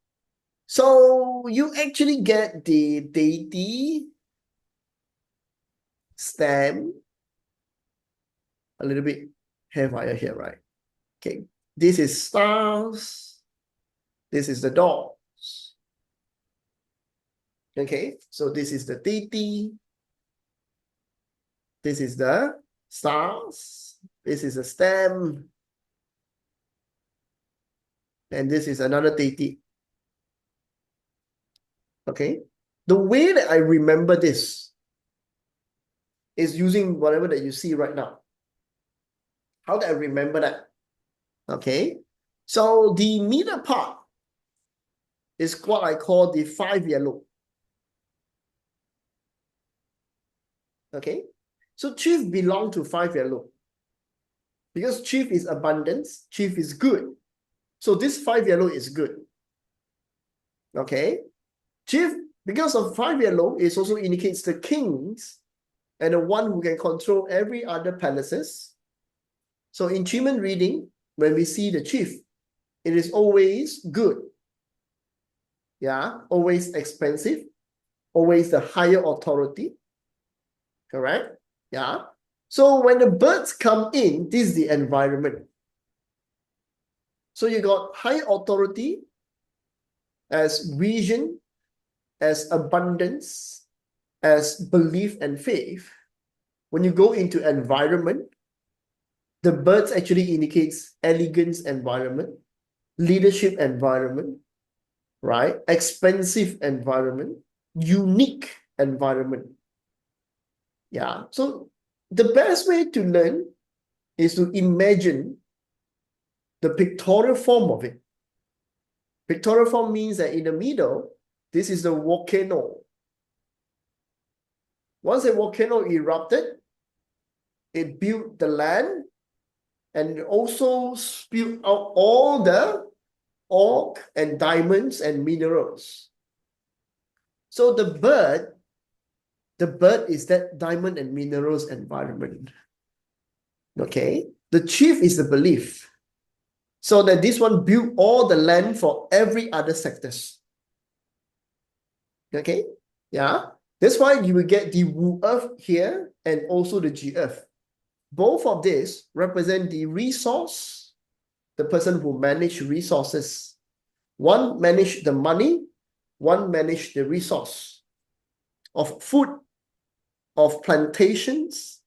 So you actually get the deity stem a little bit haywire here, right? Okay. This is stars. This is the dogs. Okay. So this is the deity. This is the stars. This is a stem. And this is another deity. Okay. The way that I remember this is using whatever that you see right now. How do I remember that? Okay. So the middle part is what I call the 5 yellow. Okay. So chief belong to 5 yellow. Because chief is abundance, chief is good. So this 5 yellow is good. Okay. Chief, because of 5 yellow, it also indicates the kings and the one who can control every other palaces. So in Qimen reading, when we see the chief, it is always good. Yeah, always expensive, always the higher authority. Correct? Yeah. So when the birds come in, this is the environment. So you got high authority as vision, as abundance, as belief and faith. When you go into environment, the birds actually indicates elegance environment, leadership environment, right? Expensive environment, unique environment. Yeah. So the best way to learn is to imagine the pictorial form of it. Pictorial form means that in the middle, this is the volcano. Once a volcano erupted, it built the land and also spewed out all the ore and diamonds and minerals. So the bird is that diamond and minerals environment. Okay? The chief is the belief. So that this one built all the land for every other sectors. Okay? Yeah? That's why you will get the Wu Earth here and also the G Earth. Both of these represent the resource, the person who manage resources. One manage the money, one manage the resource of food, of plantations.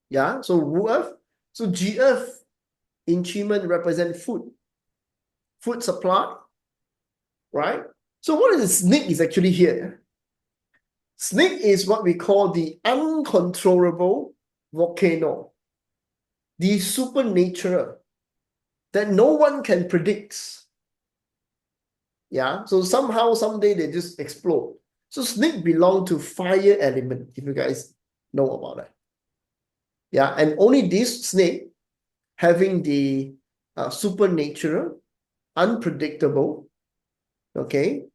Yeah, so Wu Earth. So G Earth in Qimen represent food supply, right? So what is the snake is actually here? Snake is what we call the uncontrollable volcano, the supernatural that no one can predict. Yeah, so somehow, someday they just explode. So snake belong to fire element, if you guys know about that. Yeah, and only this snake having the supernatural, unpredictable, okay,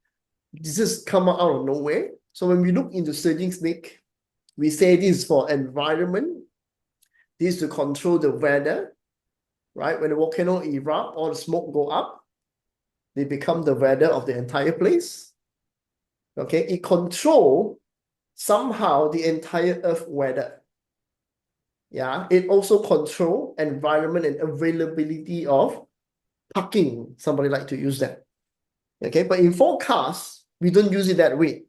this has come out of nowhere. So when we look into surging snake, we say this is for environment, this is to control the weather, right? When the volcano erupt, all the smoke go up, they become the weather of the entire place. Okay, it control somehow the entire earth weather. Yeah, it also control environment and availability of parking. Somebody like to use that. Okay, but in forecast, we don't use it that way.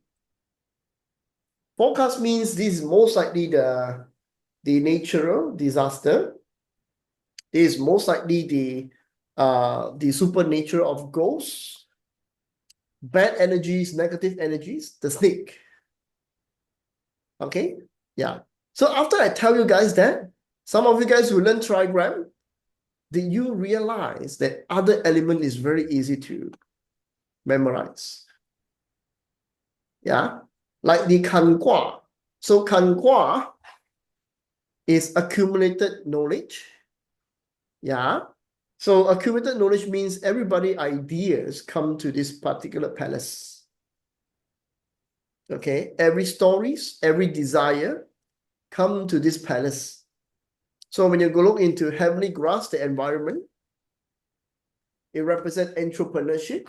Forecast means this is most likely the natural disaster. This is most likely the supernatural of ghosts, bad energies, negative energies, the snake. Okay, yeah. So after I tell you guys that, some of you guys who learn trigram, did you realize that other element is very easy to memorize? Yeah, like the kan gua. So kan gua is accumulated knowledge. Yeah. So accumulated knowledge means everybody ideas come to this particular palace. Okay. Every stories, every desire come to this palace. So when you go look into heavenly grass, the environment, it represents entrepreneurship.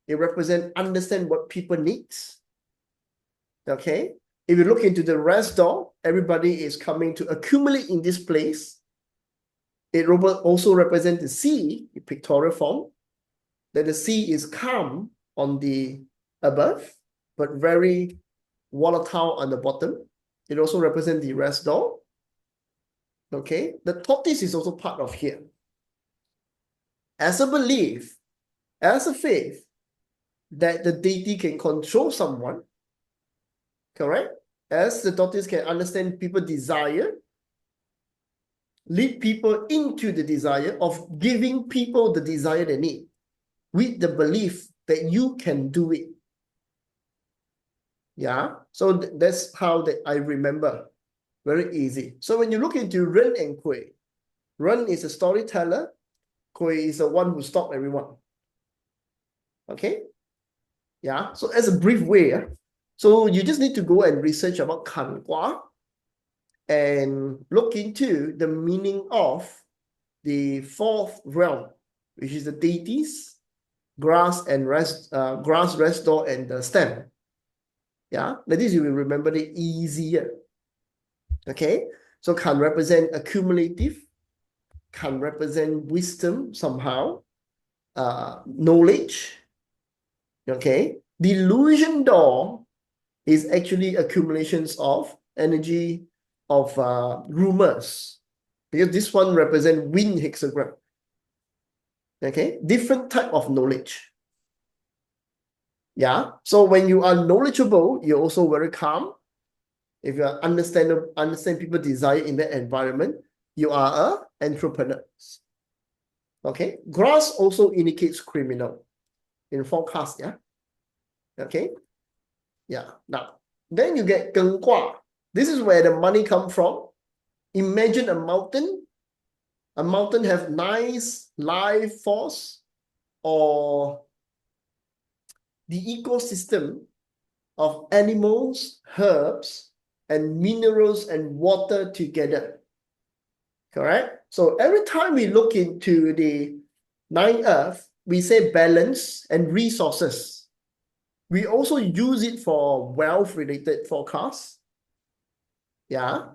It represents understand what people need. Okay. If you look into the rest door, everybody is coming to accumulate in this place. It also represents the sea in pictorial form, that the sea is calm on the above, but very volatile on the bottom. It also represents the rest door. Okay, the tortoise is also part of here. As a belief, as a faith, that the deity can control someone, correct? as the tortoise can understand people's desire, lead people into the desire of giving people the desire they need, with the belief that you can do it. Yeah, so that's how that I remember. Very easy. So when you look into Ren and Kui, Ren is a storyteller, Kui is the one who stopped everyone. Okay? Yeah, so as a brief way, so you just need to go and research about Kan Gua and look into the meaning of the fourth realm, which is the deities, grass, rest door, and the stem. Yeah, like this you will remember it easier. Okay, so can represent accumulative, can represent wisdom somehow, knowledge. Okay, delusion door is actually accumulations of energy of rumors, because this one represent wind hexagram. Okay, different type of knowledge. Yeah, so when you are knowledgeable, you're also very calm. If you understand people desire in that environment, you are an entrepreneur. Okay, grass also indicates criminal in forecast. Yeah. Okay. Yeah. Now, then you get Geng Gua. This is where the money come from. Imagine a mountain. A mountain have nice life force, or the ecosystem of animals, herbs, and minerals and water together. Correct? So every time we look into the nine earth, we say balance and resources. We also use it for wealth-related forecasts. Yeah.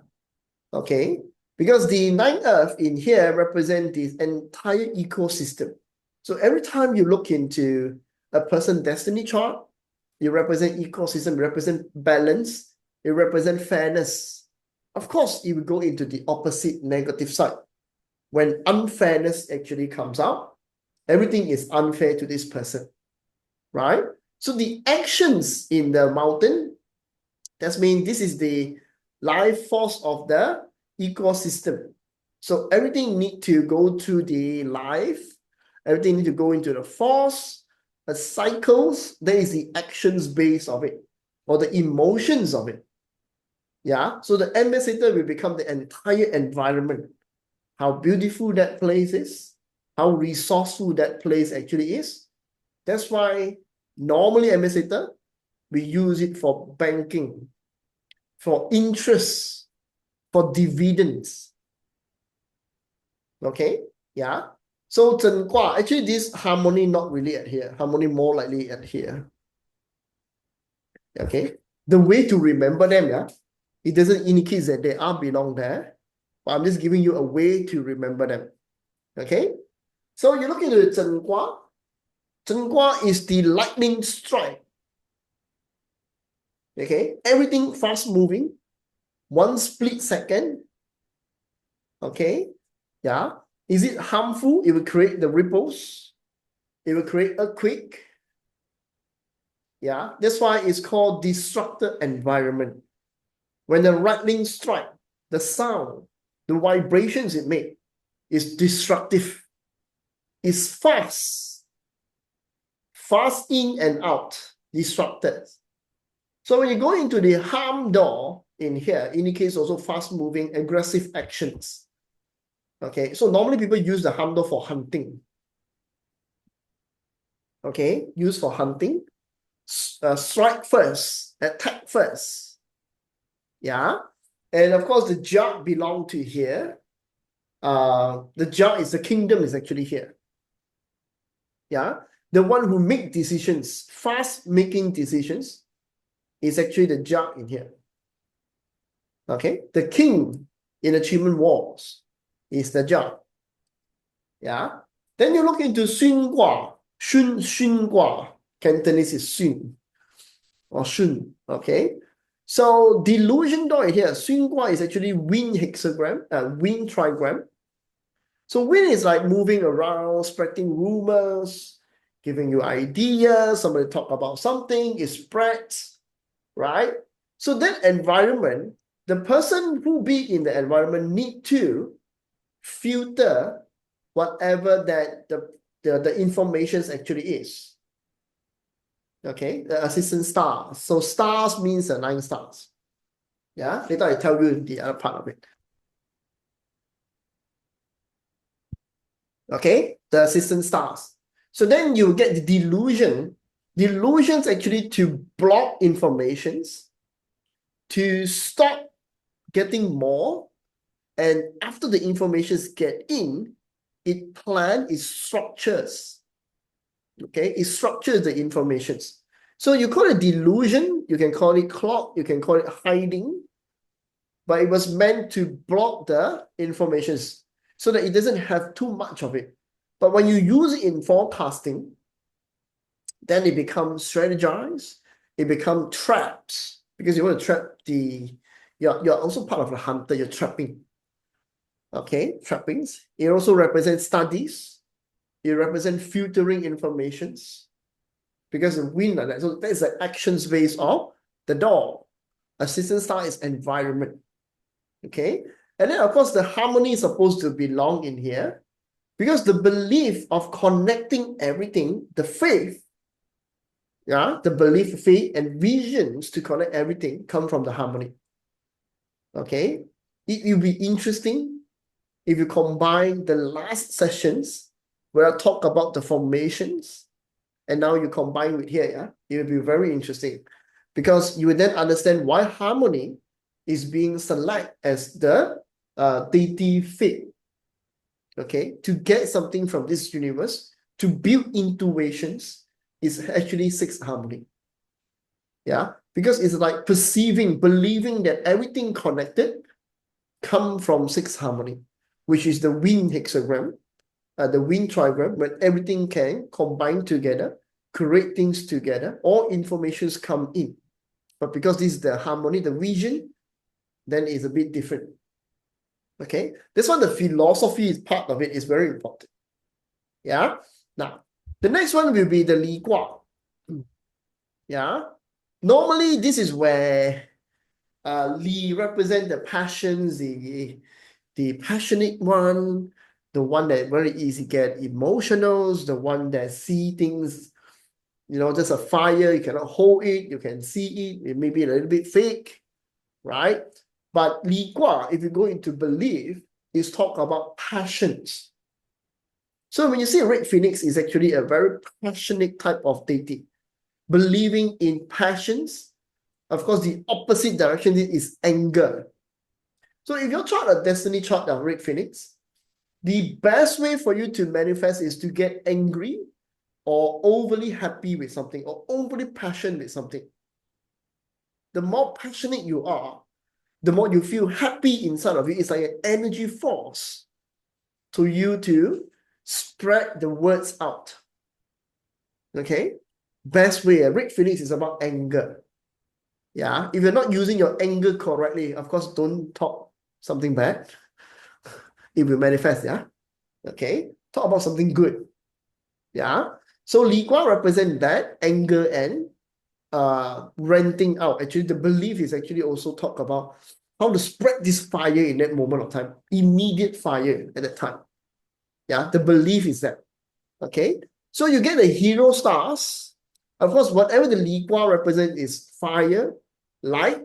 Okay. Because the nine earth in here represent the entire ecosystem. So every time you look into a person destiny chart, you represent ecosystem, represent balance, it represent fairness. Of course, it will go into the opposite negative side. When unfairness actually comes out, everything is unfair to this person, right? So the actions in the mountain, that means this is the life force of the ecosystem. So everything need to go through the life, everything need to go into the force, the cycles, there is the actions base of it, or the emotions of it. Yeah, so the ambassador will become the entire environment. How beautiful that place is, how resourceful that place actually is. That's why normally ambassador, we use it for banking, for interest, for dividends. Okay, yeah. So Zhen Gua, actually this harmony not really at here, harmony more likely at here. Okay, the way to remember them, yeah, it doesn't indicate that they are belong there, but I'm just giving you a way to remember them. Okay, so you look into Zhen Gua. Zhen Gua is the lightning strike. Okay, everything fast moving, one split second. Okay, yeah. Is it harmful? It will create the ripples. It will create earthquake. Yeah, that's why it's called disrupted environment. When the lightning strike, the sound, the vibrations it makes is destructive. It's fast in and out, disrupted. So when you go into the harm door in here, indicates also fast-moving, aggressive actions. Okay, so normally people use the harm door for hunting. Okay, used for hunting. Strike first, attack first. Yeah, and of course the jug belong to here. The jug is the kingdom is actually here. Yeah, the one who make decisions, fast making decisions, is actually the jug in here. Okay, the king in the Qimen Wars is the jug. Yeah, then you look into Xun Gua, Xun Gua. Cantonese is Xun or Shun. Okay, so delusion door here, Xun Gua is actually wind hexagram, wind trigram. So wind is like moving around, spreading rumors, giving you ideas. Somebody talk about something, it spreads, right? So that environment, the person who be in the environment need to filter whatever that the information actually is. Okay, the assistant stars. So stars means 9 stars. Yeah, later I tell you the other part of it. Okay, the assistant stars. So then you get the delusion. Delusions actually to block informations, to stop getting more, and after the informations get in, it plan, it structures. Okay, it structures the informations. So you call it delusion, you can call it clock, you can call it hiding, but it was meant to block the informations so that it doesn't have too much of it. But when you use it in forecasting, then it becomes strategized, it becomes traps, because you want to trap you're also part of the hunter, you're trapping. Okay, trappings. It also represents studies. It represents filtering informations because of wind like that. So that's the action space of the door. Assistant star is environment. Okay, and then of course the harmony is supposed to belong in here because the belief of connecting everything, the faith, the belief, faith, and visions to connect everything come from the harmony. Okay, it will be interesting if you combine the last sessions where I talk about the formations, and now you combine with here, it will be very interesting because you will then understand why harmony is being selected as the deity fit. Okay, to get something from this universe, to build intuitions is actually 6 harmony. Yeah, because it's like perceiving, believing that everything connected come from 6 harmony, which is the wind hexagram, the wind trigram, when everything can combine together, create things together, all informations come in. But because this is the harmony, the vision, then it's a bit different. Okay, this one, the philosophy is part of it, is very important. Yeah, now the next one will be the Li Gua. Yeah, normally this is where Li represent the passions, the passionate one, the one that very easy get emotionals, the one that see things, just a fire, you cannot hold it, you can see it may be a little bit fake, right? But Li Gua, if you go into belief, is talk about passions. So when you see red phoenix, is actually a very passionate type of deity, believing in passions. Of course, the opposite direction is anger. So if you chart a destiny chart of red phoenix, the best way for you to manifest is to get angry or overly happy with something or overly passionate with something. The more passionate you are, the more you feel happy inside of you. It's like an energy force to you to spread the words out. Okay? Best way, red phoenix is about anger. Yeah, if you're not using your anger correctly, of course, don't talk something bad. It will manifest, yeah? Okay? Talk about something good. Yeah? So Li Gua represent that, anger and renting out. Actually, the belief is actually also talk about how to spread this fire in that moment of time. Immediate fire at that time. Yeah, the belief is that. Okay? So you get the hero stars. Of course, whatever the Li Gua represent is fire, light.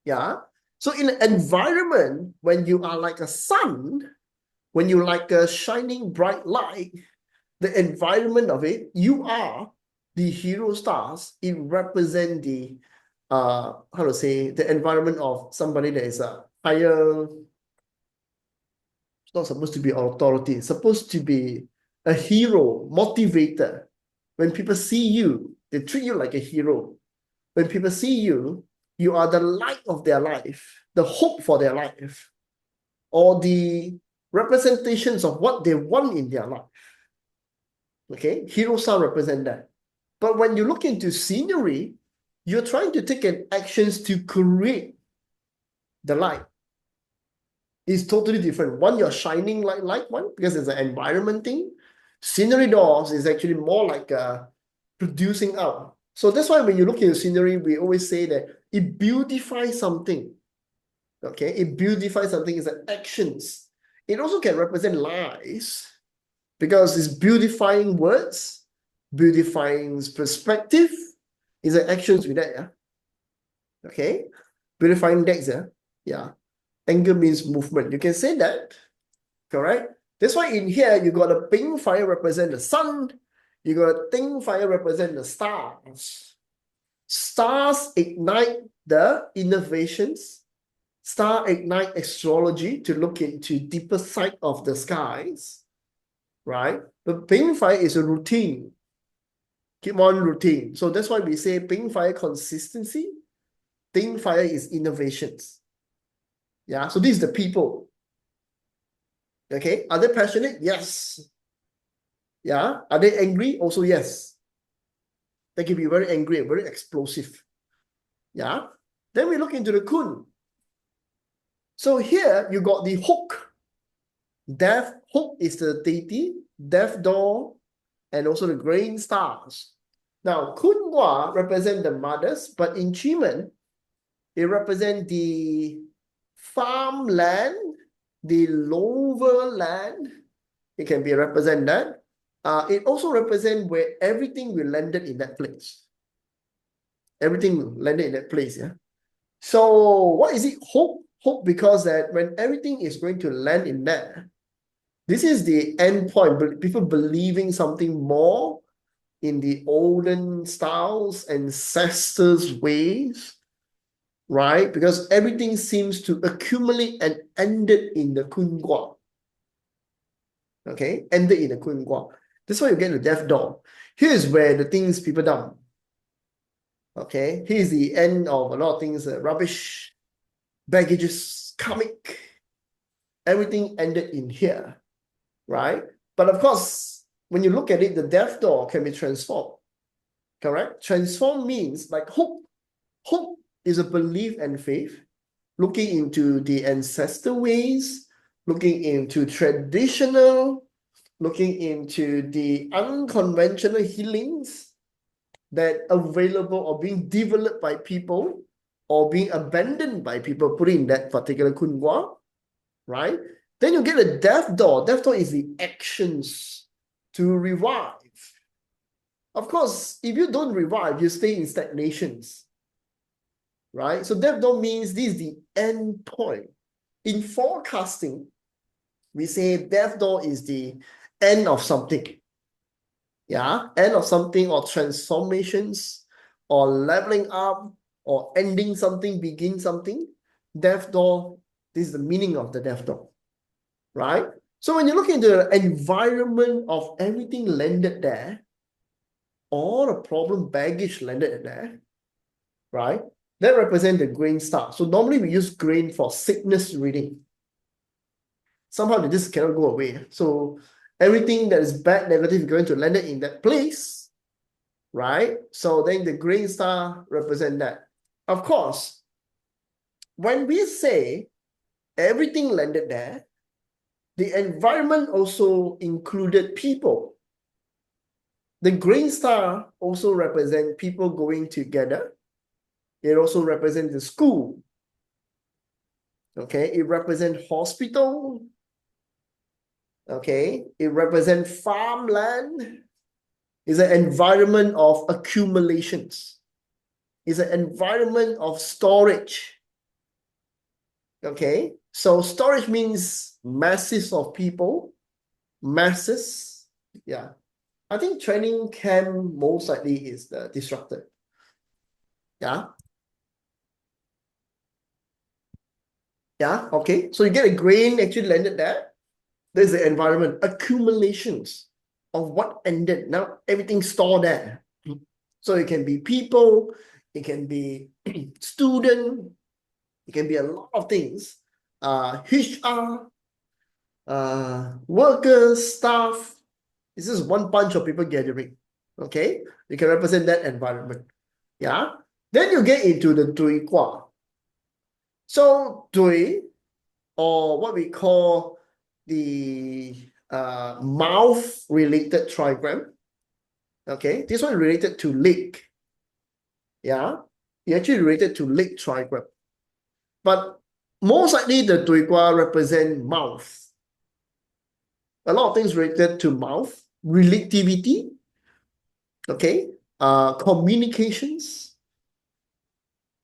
Yeah. So in an environment, when you are like a sun, when you're like a shining bright light, the environment of it, you are the hero stars. It represent the how to say, the environment of somebody that is a higher. It's not supposed to be authority. It's supposed to be a hero, motivator. When people see you, they treat you like a hero. When people see you, you are the light of their life, the hope for their life, or the representations of what they want in their life. Okay, hero star represent that. But when you look into scenery, you're trying to take an actions to create the light. It's totally different. One, you're shining like one because it's an environment thing. Scenery doors is actually more like producing out, So that's why when you look at the scenery, we always say that it beautifies something. Okay, it beautifies something is like actions. It also can represent lies because it's beautifying words, beautifying perspective. Is an actions with that, yeah. Okay, beautifying decks, yeah. Yeah. Anger means movement. You can say that, correct? That's why in here you got a pink fire represent the sun, you got a pink fire represent the stars. Stars ignite the innovations. Star ignite astrology to look into deeper side of the skies, right? But pink fire is a routine. Keep on routine. So that's why we say pink fire consistency. Pink fire is innovations. Yeah. So this is the people. Okay. Are they passionate? Yes. Yeah. Are they angry? Also, yes. They can be very angry and very explosive. Yeah. Then we look into the kun. So here you got the hook. Death, hook is the deity, death door, and also the grain stars. Now, kun gua represent the mothers, but in Qimen, it represent the farmland, the lower land. It can be represent that. It also represent where everything will landed in that place. Everything landed in that place, yeah. So what is it? Hope. Hope because that when everything is going to land in there, this is the end point. People believing something more in the olden styles, ancestors' ways, right? Because everything seems to accumulate and ended in the Kun Gua. Okay, ended in the Kun Gua. That's why you get the death door. Here's where the things people done. Okay, here's the end of a lot of things, rubbish, baggages, comic. Everything ended in here, right? But of course, when you look at it, the death door can be transformed. Correct? Transform means like hope. Hope is a belief and faith, looking into the ancestor ways, looking into traditional, looking into the unconventional healings that available or being developed by people or being abandoned by people, put in that particular kun gua, right? Then you get a death door. Death door is the actions to revive. Of course, if you don't revive, you stay in stagnations, right? So death door means this is the end point. In forecasting, we say death door is the end of something. Yeah, end of something or transformations or leveling up or ending something, begin something. Death door, this is the meaning of the death door, right? So when you look into the environment of everything landed there, all the problem baggage landed there, right? That represent the grain star. So normally we use grain for sickness reading. Somehow they just cannot go away. So everything that is bad, negative, is going to land it in that place, right? So then the grain star represent that. Of course, when we say everything landed there, the environment also included people. The grain star also represent people going together. It also represents the school. Okay, it represents hospital. Okay, it represents farmland. It's an environment of accumulations. It's an environment of storage. Okay, so storage means masses of people, masses. Yeah, I think training camp most likely is the disrupted. Yeah. Yeah, okay. So you get a grain actually landed there. There's the environment, accumulations of what ended. Now everything stored there. So it can be people, it can be student, it can be a lot of things. HR, workers, staff. This is one bunch of people gathering. Okay, you can represent that environment. Yeah. Then you get into the Dui Kwa. So Dui, or what we call the mouth related trigram. Okay, this one related to lake. Yeah, it actually related to leg trigram. But most likely the tuigua represent mouth. A lot of things related to mouth, relativity, okay, communications,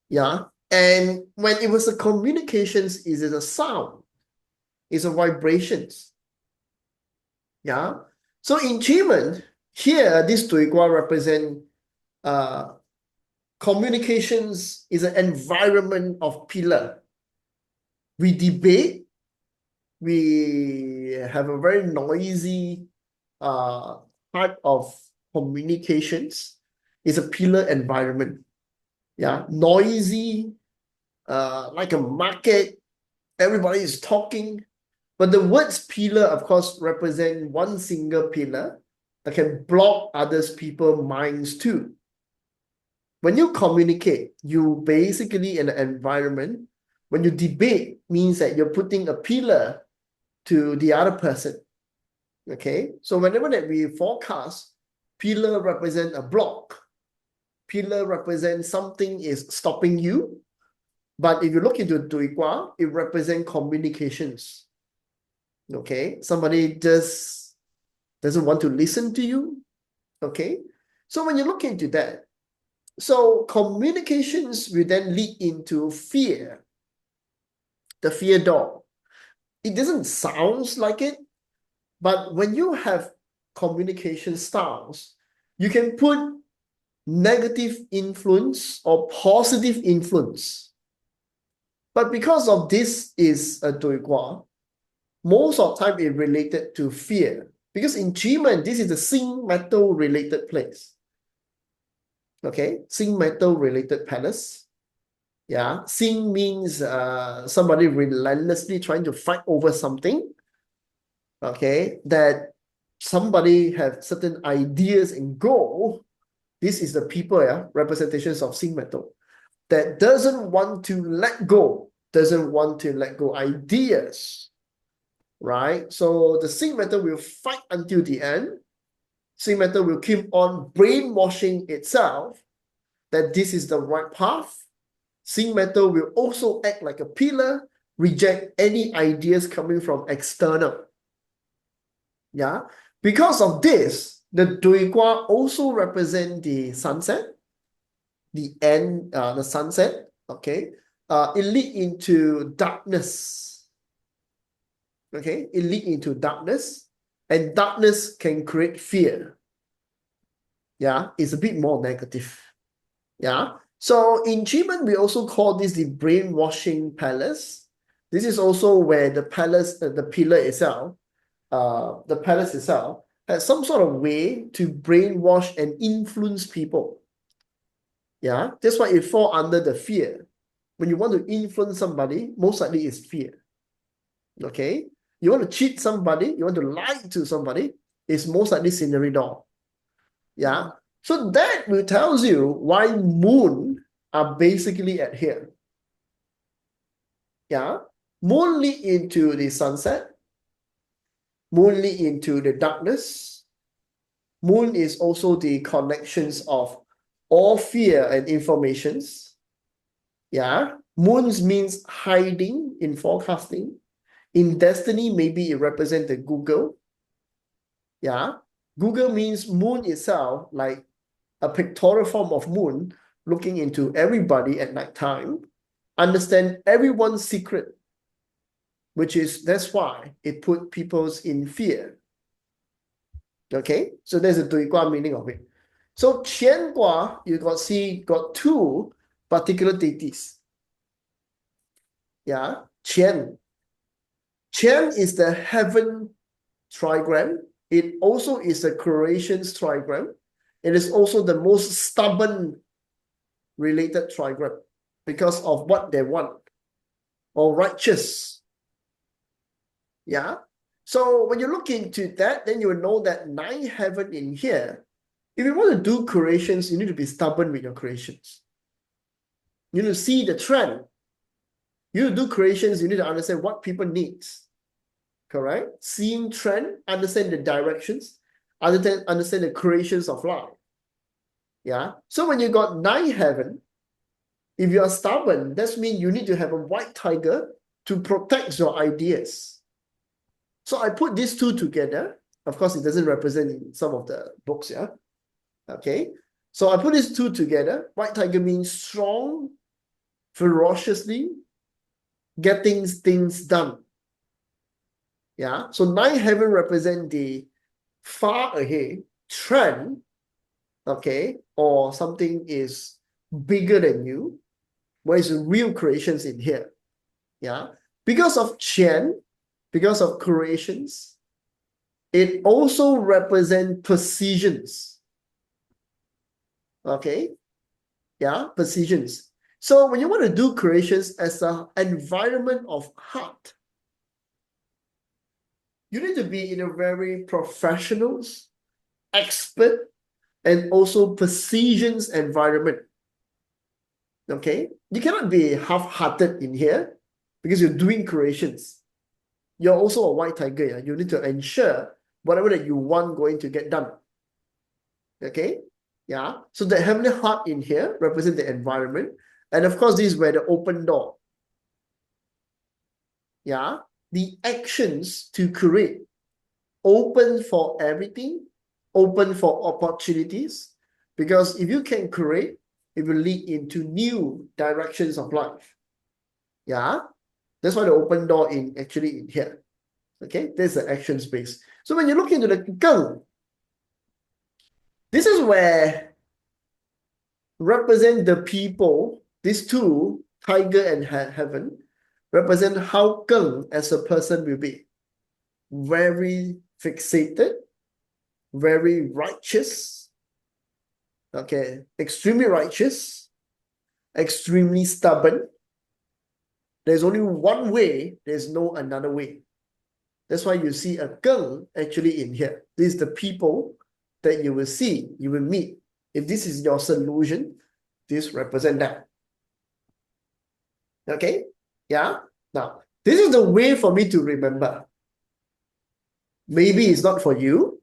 yeah. And when it was a communications, is it a sound? It's a vibrations, yeah. So in Qimen, here this tuigua represent communications is an environment of pillar. We debate, we have a very noisy part of communications. Is a pillar environment. Yeah, noisy, like a market, everybody is talking. But the words pillar, of course, represent one single pillar that can block others people's minds too. When you communicate, you basically in an environment, when you debate, means that you're putting a pillar to the other person. Okay, so whenever that we forecast, pillar represent a block. Pillar represents something is stopping you. But if you look into Duigua, it represents communications. Okay, somebody just doesn't want to listen to you. Okay, so when you look into that, so communications will then lead into fear, the fear door. It doesn't sound like it, but when you have communication styles, you can put negative influence or positive influence. But because of this is a Duigua, most of the time it related to fear. Because in Qimen, this is the Sing metal related place. Okay, Sing metal related palace. Yeah, Sing means somebody relentlessly trying to fight over something. Okay, that somebody have certain ideas and goal. This is the people, yeah, representations of Sing metal that doesn't want to let go, doesn't want to let go ideas, right? So the Sing metal will fight until the end. Sing metal will keep on brainwashing itself that this is the right path. Sing metal will also act like a pillar, reject any ideas coming from external. Yeah, because of this, the Duigua also represent the sunset, the end, the sunset. Okay, it lead into darkness. Okay, it lead into darkness, and darkness can create fear. Yeah, it's a bit more negative. Yeah. So in Qimen, we also call this the brainwashing palace. This is also where the palace, the pillar itself, the palace itself has some sort of way to brainwash and influence people. Yeah, that's why it fall under the fear. When you want to influence somebody, most likely it's fear. Okay, you want to cheat somebody, you want to lie to somebody, it's most likely scenery door. Yeah, so that will tells you why moon are basically at here. Yeah, moon lead into the sunset, moon lead into the darkness. Moon is also the connections of all fear and informations. Yeah, moons means hiding in forecasting. In destiny, maybe it represents the Google. Yeah, Google means moon itself, like a pictorial form of moon, looking into everybody at night time, understand everyone's secret, which is that's why it put people's in fear. Okay, so there's a Duigua meaning of it. So Qian Gua, you got two particular deities. Yeah, Qian. Qian is the heaven trigram. It also is the creation's trigram. It is also the most stubborn related trigram because of what they want or righteous. Yeah. So when you look into that, then you will know that 9 heaven in here. If you want to do creations, you need to be stubborn with your creations. You need to see the trend. You need to do creations, you need to understand what people needs. Correct? Seeing trend, understand the directions, understand the creations of life. Yeah. So when you got 9 heaven, if you are stubborn, that means you need to have a white tiger to protect your ideas. So I put these two together. Of course, it doesn't represent in some of the books, yeah. Okay. So I put these two together. White tiger means strong, ferociously, getting things done. Yeah. So 9 heaven represent the far ahead trend, okay, or something is bigger than you, whereas real creations in here. Yeah. Because of Qian, because of creations, it also represents precisions. Okay. Yeah, precisions. So when you want to do creations as an environment of heart, you need to be in a very professional, expert, and also precisions environment. Okay? You cannot be half-hearted in here because you're doing creations. You're also a white tiger. Yeah? You need to ensure whatever that you want going to get done. Okay? Yeah. So the heavenly heart in here represents the environment. And of course, this is where the open door. Yeah. The actions to create. Open for everything. Open for opportunities. Because if you can create, it will lead into new directions of life. Yeah. That's why the open door in actually in here. Okay. There's the action space. So when you look into the Geng, this is where represent the people, these two, tiger and heaven, represent how Geng as a person will be. Very fixated, very righteous, okay, extremely righteous, extremely stubborn. There's only one way, there's no another way. That's why you see a Geng actually in here. These are the people that you will see, you will meet. If this is your solution, this represents that. Okay? Yeah? Now, this is the way for me to remember. Maybe it's not for you.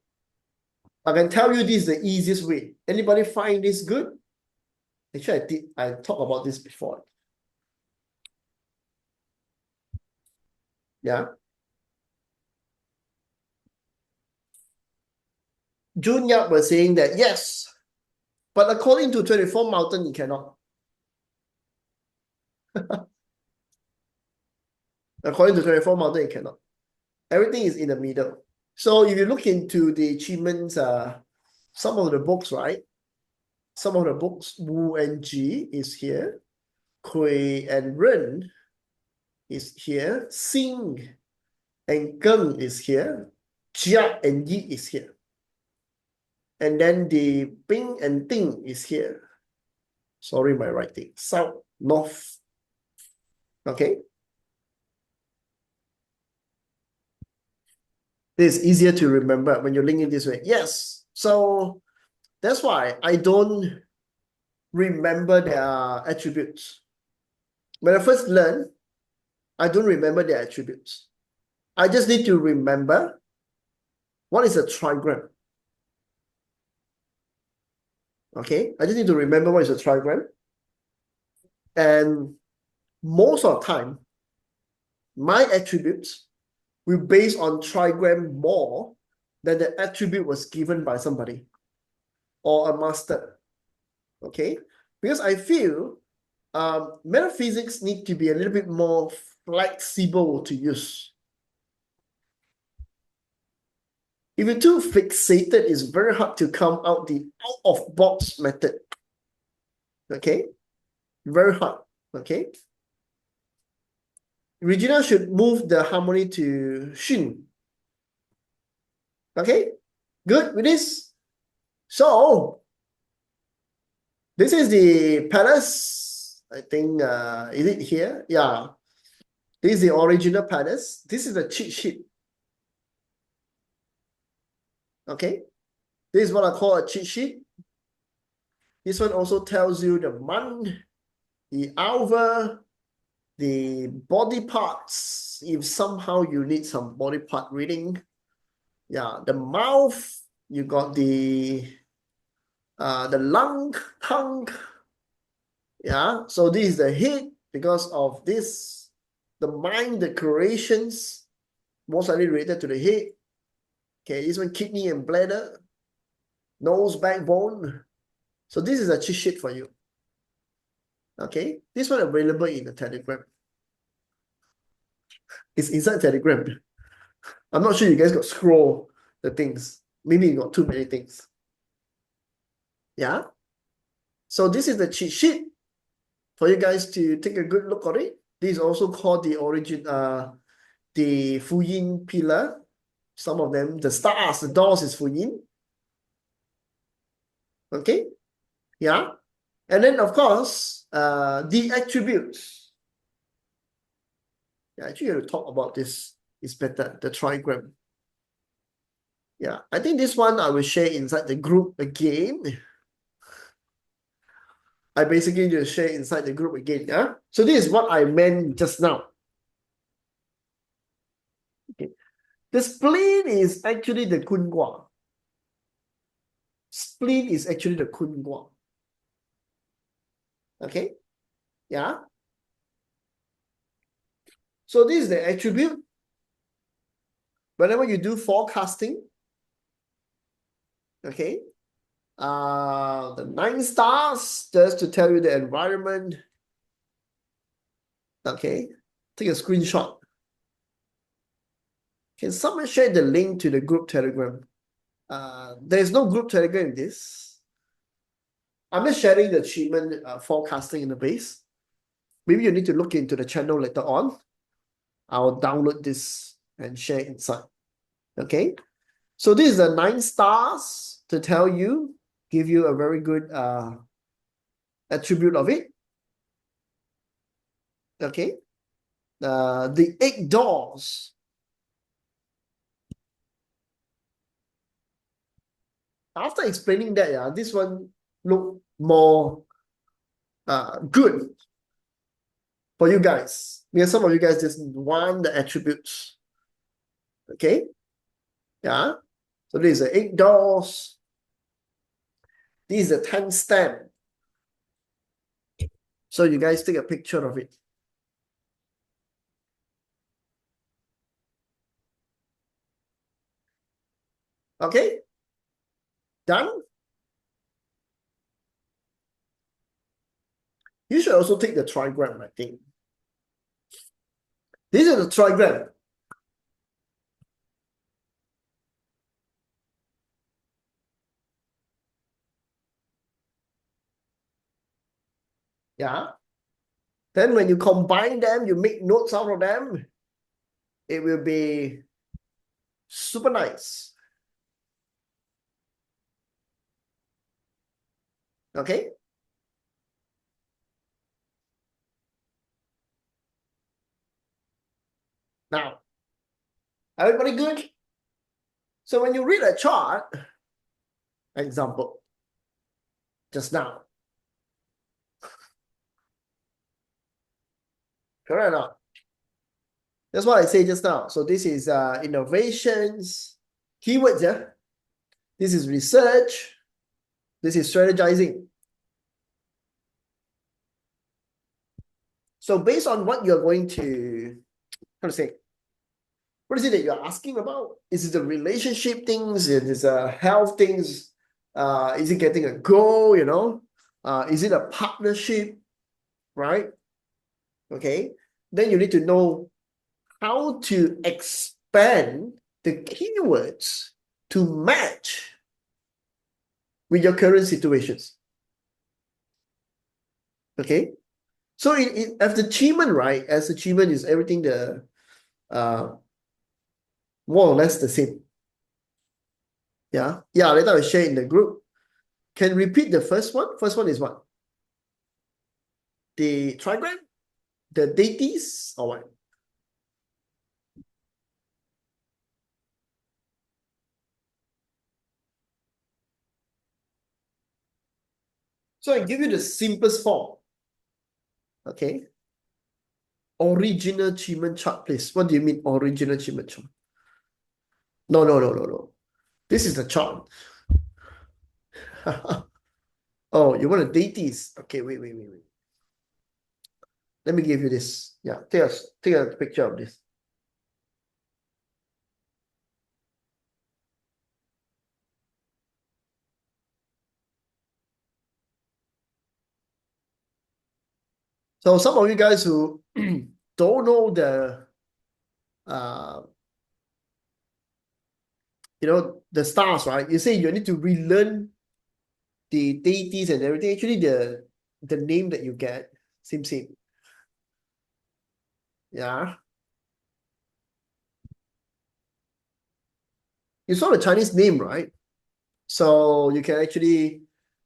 I can tell you this is the easiest way. Anybody find this good? Actually, I talked about this before. Yeah. June Yap was saying that yes, but according to 24 Mountain, you cannot. According to 24 Mountain, you cannot. Everything is in the middle. So if you look into the Qimen's some of the books, right? Some of the books, Wu and Ji is here. Kui and Ren is here. Xing and Geng is here. Jia and Yi is here. And then the Bing and Ting is here. Sorry, my writing. South, north. Okay. This is easier to remember when you link it this way. Yes. So that's why I don't remember their attributes. When I first learned, I don't remember their attributes. I just need to remember what is a trigram. Okay, I just need to remember what is a trigram. And most of the time, my attributes will base on trigram more than the attribute was given by somebody or a master. Okay, because I feel metaphysics need to be a little bit more flexible to use. If you're too fixated, it's very hard to come out the out-of-box method. Okay? Very hard. Okay? Regina should move the harmony to Xun. Okay? Good with this? So, this is the palace. I think, is it here? Yeah. This is the original palace. This is the cheat sheet. Okay? This is what I call a cheat sheet. This one also tells you the month, the hour, the body parts, if somehow you need some body part reading. Yeah, the mouth, you got the the lung, tongue. Yeah, so this is the head because of this. The mind, the creations, most likely related to the head. Okay, this one kidney and bladder, nose, backbone. So this is a cheat sheet for you. Okay, this one available in the Telegram. It's inside Telegram. I'm not sure you guys got scroll the things. Maybe you got too many things. Yeah. So this is the cheat sheet for you guys to take a good look at it. This is also called the origin, the Fuyin pillar. Some of them, the stars, the doors is Fuyin. Okay. Yeah. And then of course, the attributes. Yeah, actually you have to talk about this. It's better, the trigram. Yeah, I think this one I will share inside the group again. I basically just share inside the group again. Yeah. So this is what I meant just now. Okay. The spleen is actually the Kunguang. Spleen is actually the Kunguang. Okay. Yeah. So this is the attribute. Whenever you do forecasting, okay, the 9 stars just to tell you the environment. Okay, take a screenshot. Can someone share the link to the group Telegram? There's no group Telegram in this. I'm just sharing the Qimen forecasting in the base. Maybe you need to look into the channel later on. I'll download this and share inside. Okay, so this is the 9 stars to tell you, give you a very good attribute of it. Okay, the 8 doors. After explaining that, yeah, this one look more good for you guys. Because some of you guys just want the attributes. Okay? Yeah. So this is the 8 doors. This is the 10 stem. So you guys take a picture of it. Okay? Done? You should also take the trigram, I think. This is the trigram. Yeah. Then when you combine them, you make notes out of them, it will be super nice. Okay? Now, everybody good? So when you read a chart, example, just now, correct or not? That's what I say just now. So this is innovations, keywords, yeah? This is research. This is strategizing. So based on what you're going to, how to say, what is it that you're asking about? Is it the relationship things? Is it health things? Is it getting a goal, you know? Is it a partnership, right? Okay. Then you need to know how to expand the keywords to match with your current situations. Okay. So as the Qimen, right? As the Qimen is everything the more or less the same. Yeah. Yeah, later I'll share in the group. Can repeat the first one. First one is what? The trigram? The deities or what? So I give you the simplest form. Okay. Original Qimen chart, please. What do you mean original Qimen chart? No. This is the chart. Oh, you want a deities? Okay, wait. Let me give you this. Yeah, take a picture of this. So some of you guys who don't know uh the stars, right? You say you need to relearn the deities and everything. Actually, the name that you get, same. Yeah. You saw the Chinese name, right? So you can actually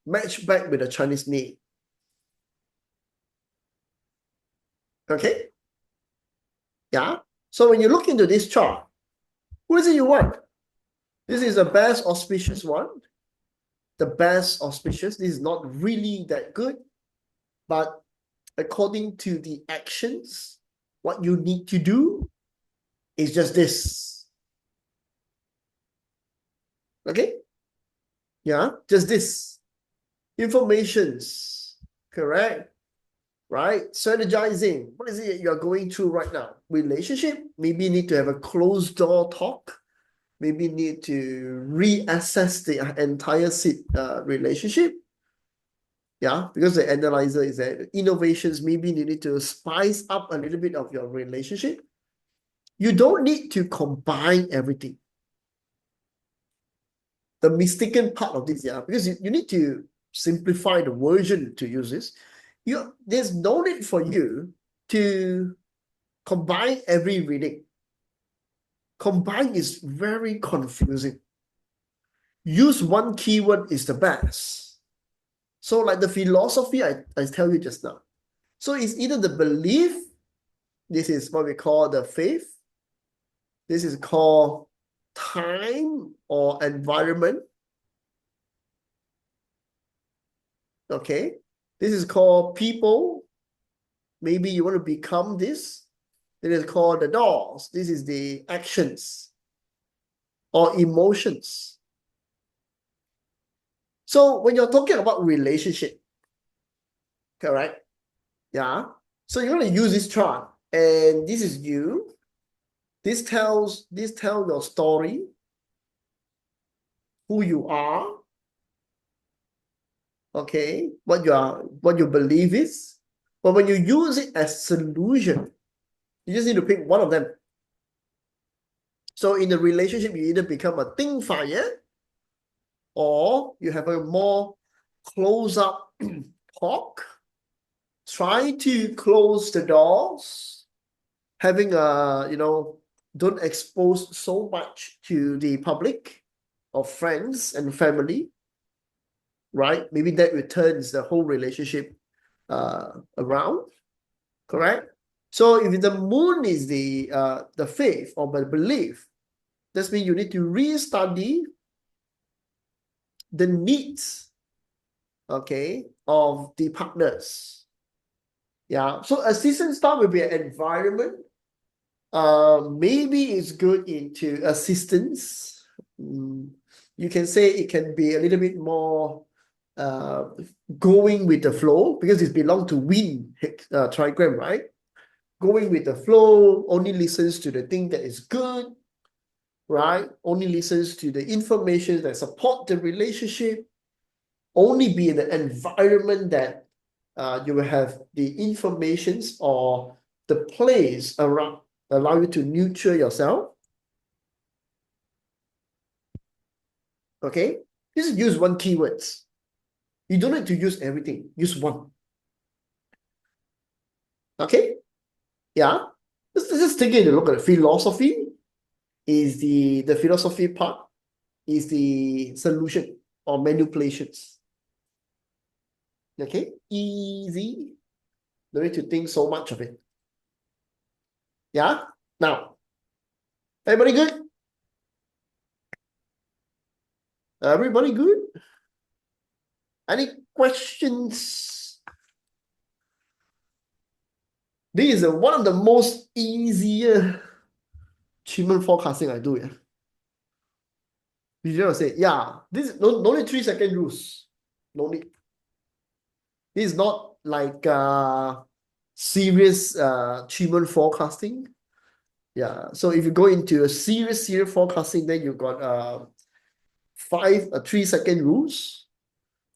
match back with the Chinese name. Okay? Yeah. So when you look into this chart, who is it you want? This is the best auspicious one. The best auspicious. This is not really that good, but according to the actions, what you need to do is just this. Okay? Yeah, just this. Informations. Correct? Right? Strategizing. What is it you're going through right now? Relationship? Maybe you need to have a closed door talk. Maybe need to reassess the entire relationship. Yeah, because the analyzer is that innovations, maybe you need to spice up a little bit of your relationship. You don't need to combine everything. The mistaken part of this, yeah, because you need to simplify the version to use this. There's no need for you to combine every reading. Combine is very confusing. Use one keyword is the best. So like the philosophy I tell you just now. So it's either the belief, this is what we call the faith, this is called time or environment. Okay. This is called people. Maybe you want to become this. It is called the doors. This is the actions or emotions. So when you're talking about relationship, correct? Yeah. So you're going to use this chart, and this is you. This tells your story, who you are, okay, what you believe is. But when you use it as solution, you just need to pick one of them. So in the relationship, you either become a thing fire, or you have a more close-up talk. Try to close the doors, having don't expose so much to the public or friends and family, right? Maybe that returns the whole relationship around, correct? So if the moon is the faith or the belief, that means you need to restudy the needs, okay, of the partners. Yeah. So assistant staff will be an environment. Maybe it's good into assistance. You can say it can be a little bit more going with the flow because it belongs to wind trigram, right? Going with the flow, only listens to the thing that is good, right? Only listens to the information that support the relationship. Only be in an environment that you will have the informations or the place around allow you to nurture yourself. Okay, just use one keywords. You don't need to use everything. Use one. Okay, yeah. Just take a look at the philosophy. Is the philosophy part is the solution or manipulations. Okay, easy. Don't need to think so much of it. Yeah. Now, everybody good? Everybody good? Any questions? This is one of the most easier Qimen forecasting I do. Yeah. You just say, yeah, this no need 3-second rules. No need. This is not like serious Qimen forecasting. Yeah. So if you go into a serious forecasting, then you got 3-second rules.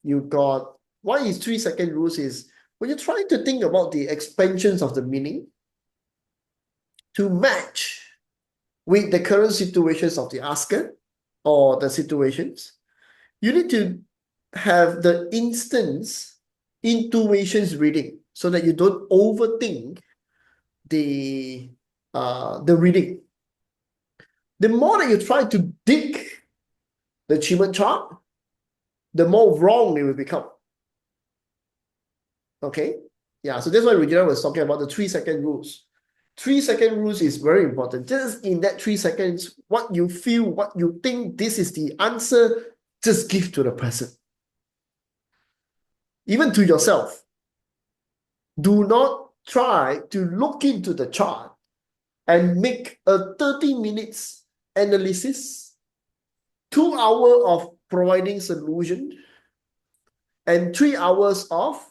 You got why is 3-second rules is when you're trying to think about the expansions of the meaning to match with the current situations of the asker or the situations, you need to have the instance intuitions reading so that you don't overthink the reading. The more that you try to dig the Qimen chart, the more wrong it will become. Okay? Yeah, so that's why Regina was talking about the 3-second rules. 3-second rules is very important. Just in that 3 seconds, what you feel, what you think, this is the answer, just give to the person. Even to yourself. Do not try to look into the chart and make a 30 minutes analysis, 2 hours of providing solution, and 3 hours of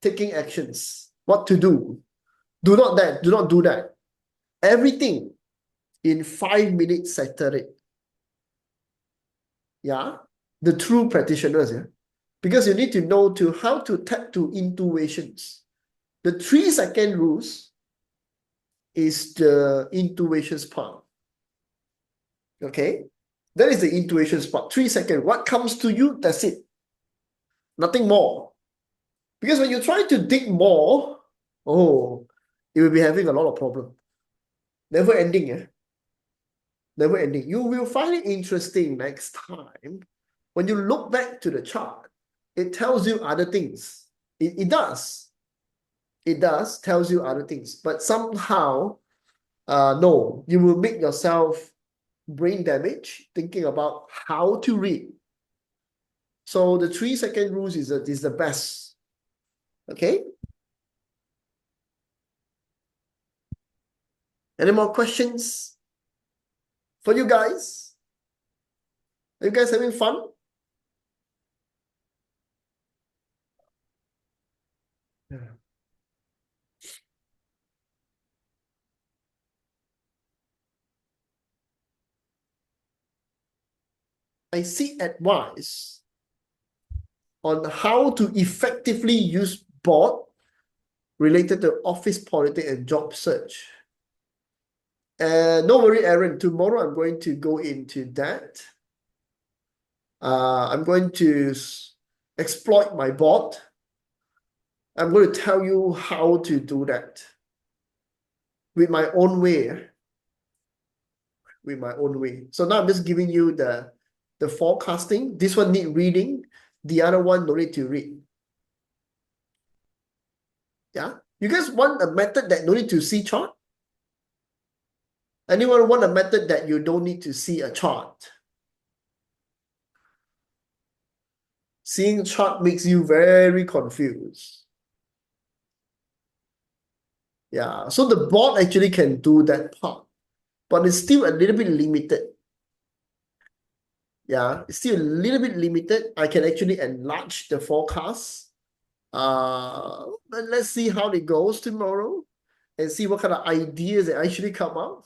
taking actions. What to do? Do not do that. Everything in 5 minutes settle it. Yeah, the true practitioners. Yeah, because you need to know how to tap to intuitions. The 3-second rules is the intuitions part. Okay, that is the intuitions part. 3-second. What comes to you? That's it. Nothing more. Because when you try to dig more, oh, you will be having a lot of problem. Never ending. Yeah. Never ending. You will find it interesting next time. When you look back to the chart, it tells you other things. It does. It does tells you other things. But somehow, no, you will make yourself brain damage thinking about how to read. So the 3-second rules is the best. Okay? Any more questions for you guys? Are you guys having fun? Yeah. I seek advice on how to effectively use bot related to office politics and job search. No worry, Aaron. Tomorrow I'm going to go into that. I'm going to exploit my bot. I'm going to tell you how to do that with my own way. With my own way. So now I'm just giving you the forecasting. This one need reading. The other one no need to read. Yeah. You guys want a method that no need to see chart? Anyone want a method that you don't need to see a chart? Seeing chart makes you very confused. Yeah, so the bot actually can do that part, but it's still a little bit limited. Yeah, it's still a little bit limited. I can actually enlarge the forecast. But let's see how it goes tomorrow and see what kind of ideas that actually come out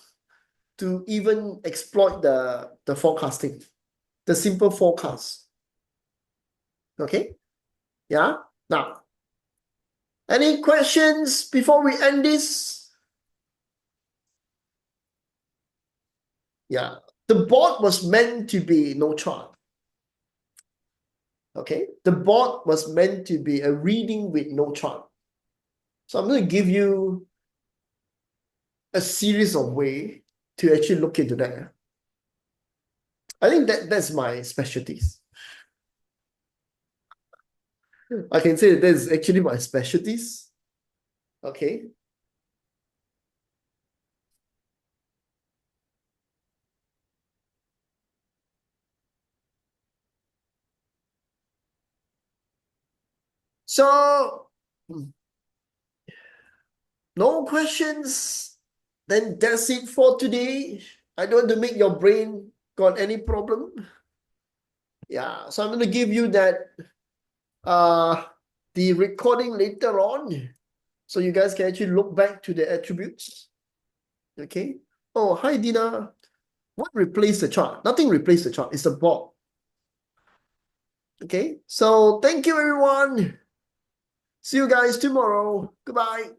to even exploit the forecasting, the simple forecast. Okay? Yeah? Now, any questions before we end this? Yeah. The board was meant to be no chart. Okay. The board was meant to be a reading with no chart. So I'm going to give you a series of ways to actually look into that. I think that's my specialties. I can say that's actually my specialties. Okay. So, no questions. Then that's it for today. I don't want to make your brain got any problem. Yeah, so I'm going to give you that the recording later on, so you guys can actually look back to the attributes. Okay. Oh, hi, Dina. What replaced the chart? Nothing replaced the chart. It's a bot. Okay. So thank you, everyone. See you guys tomorrow. Goodbye.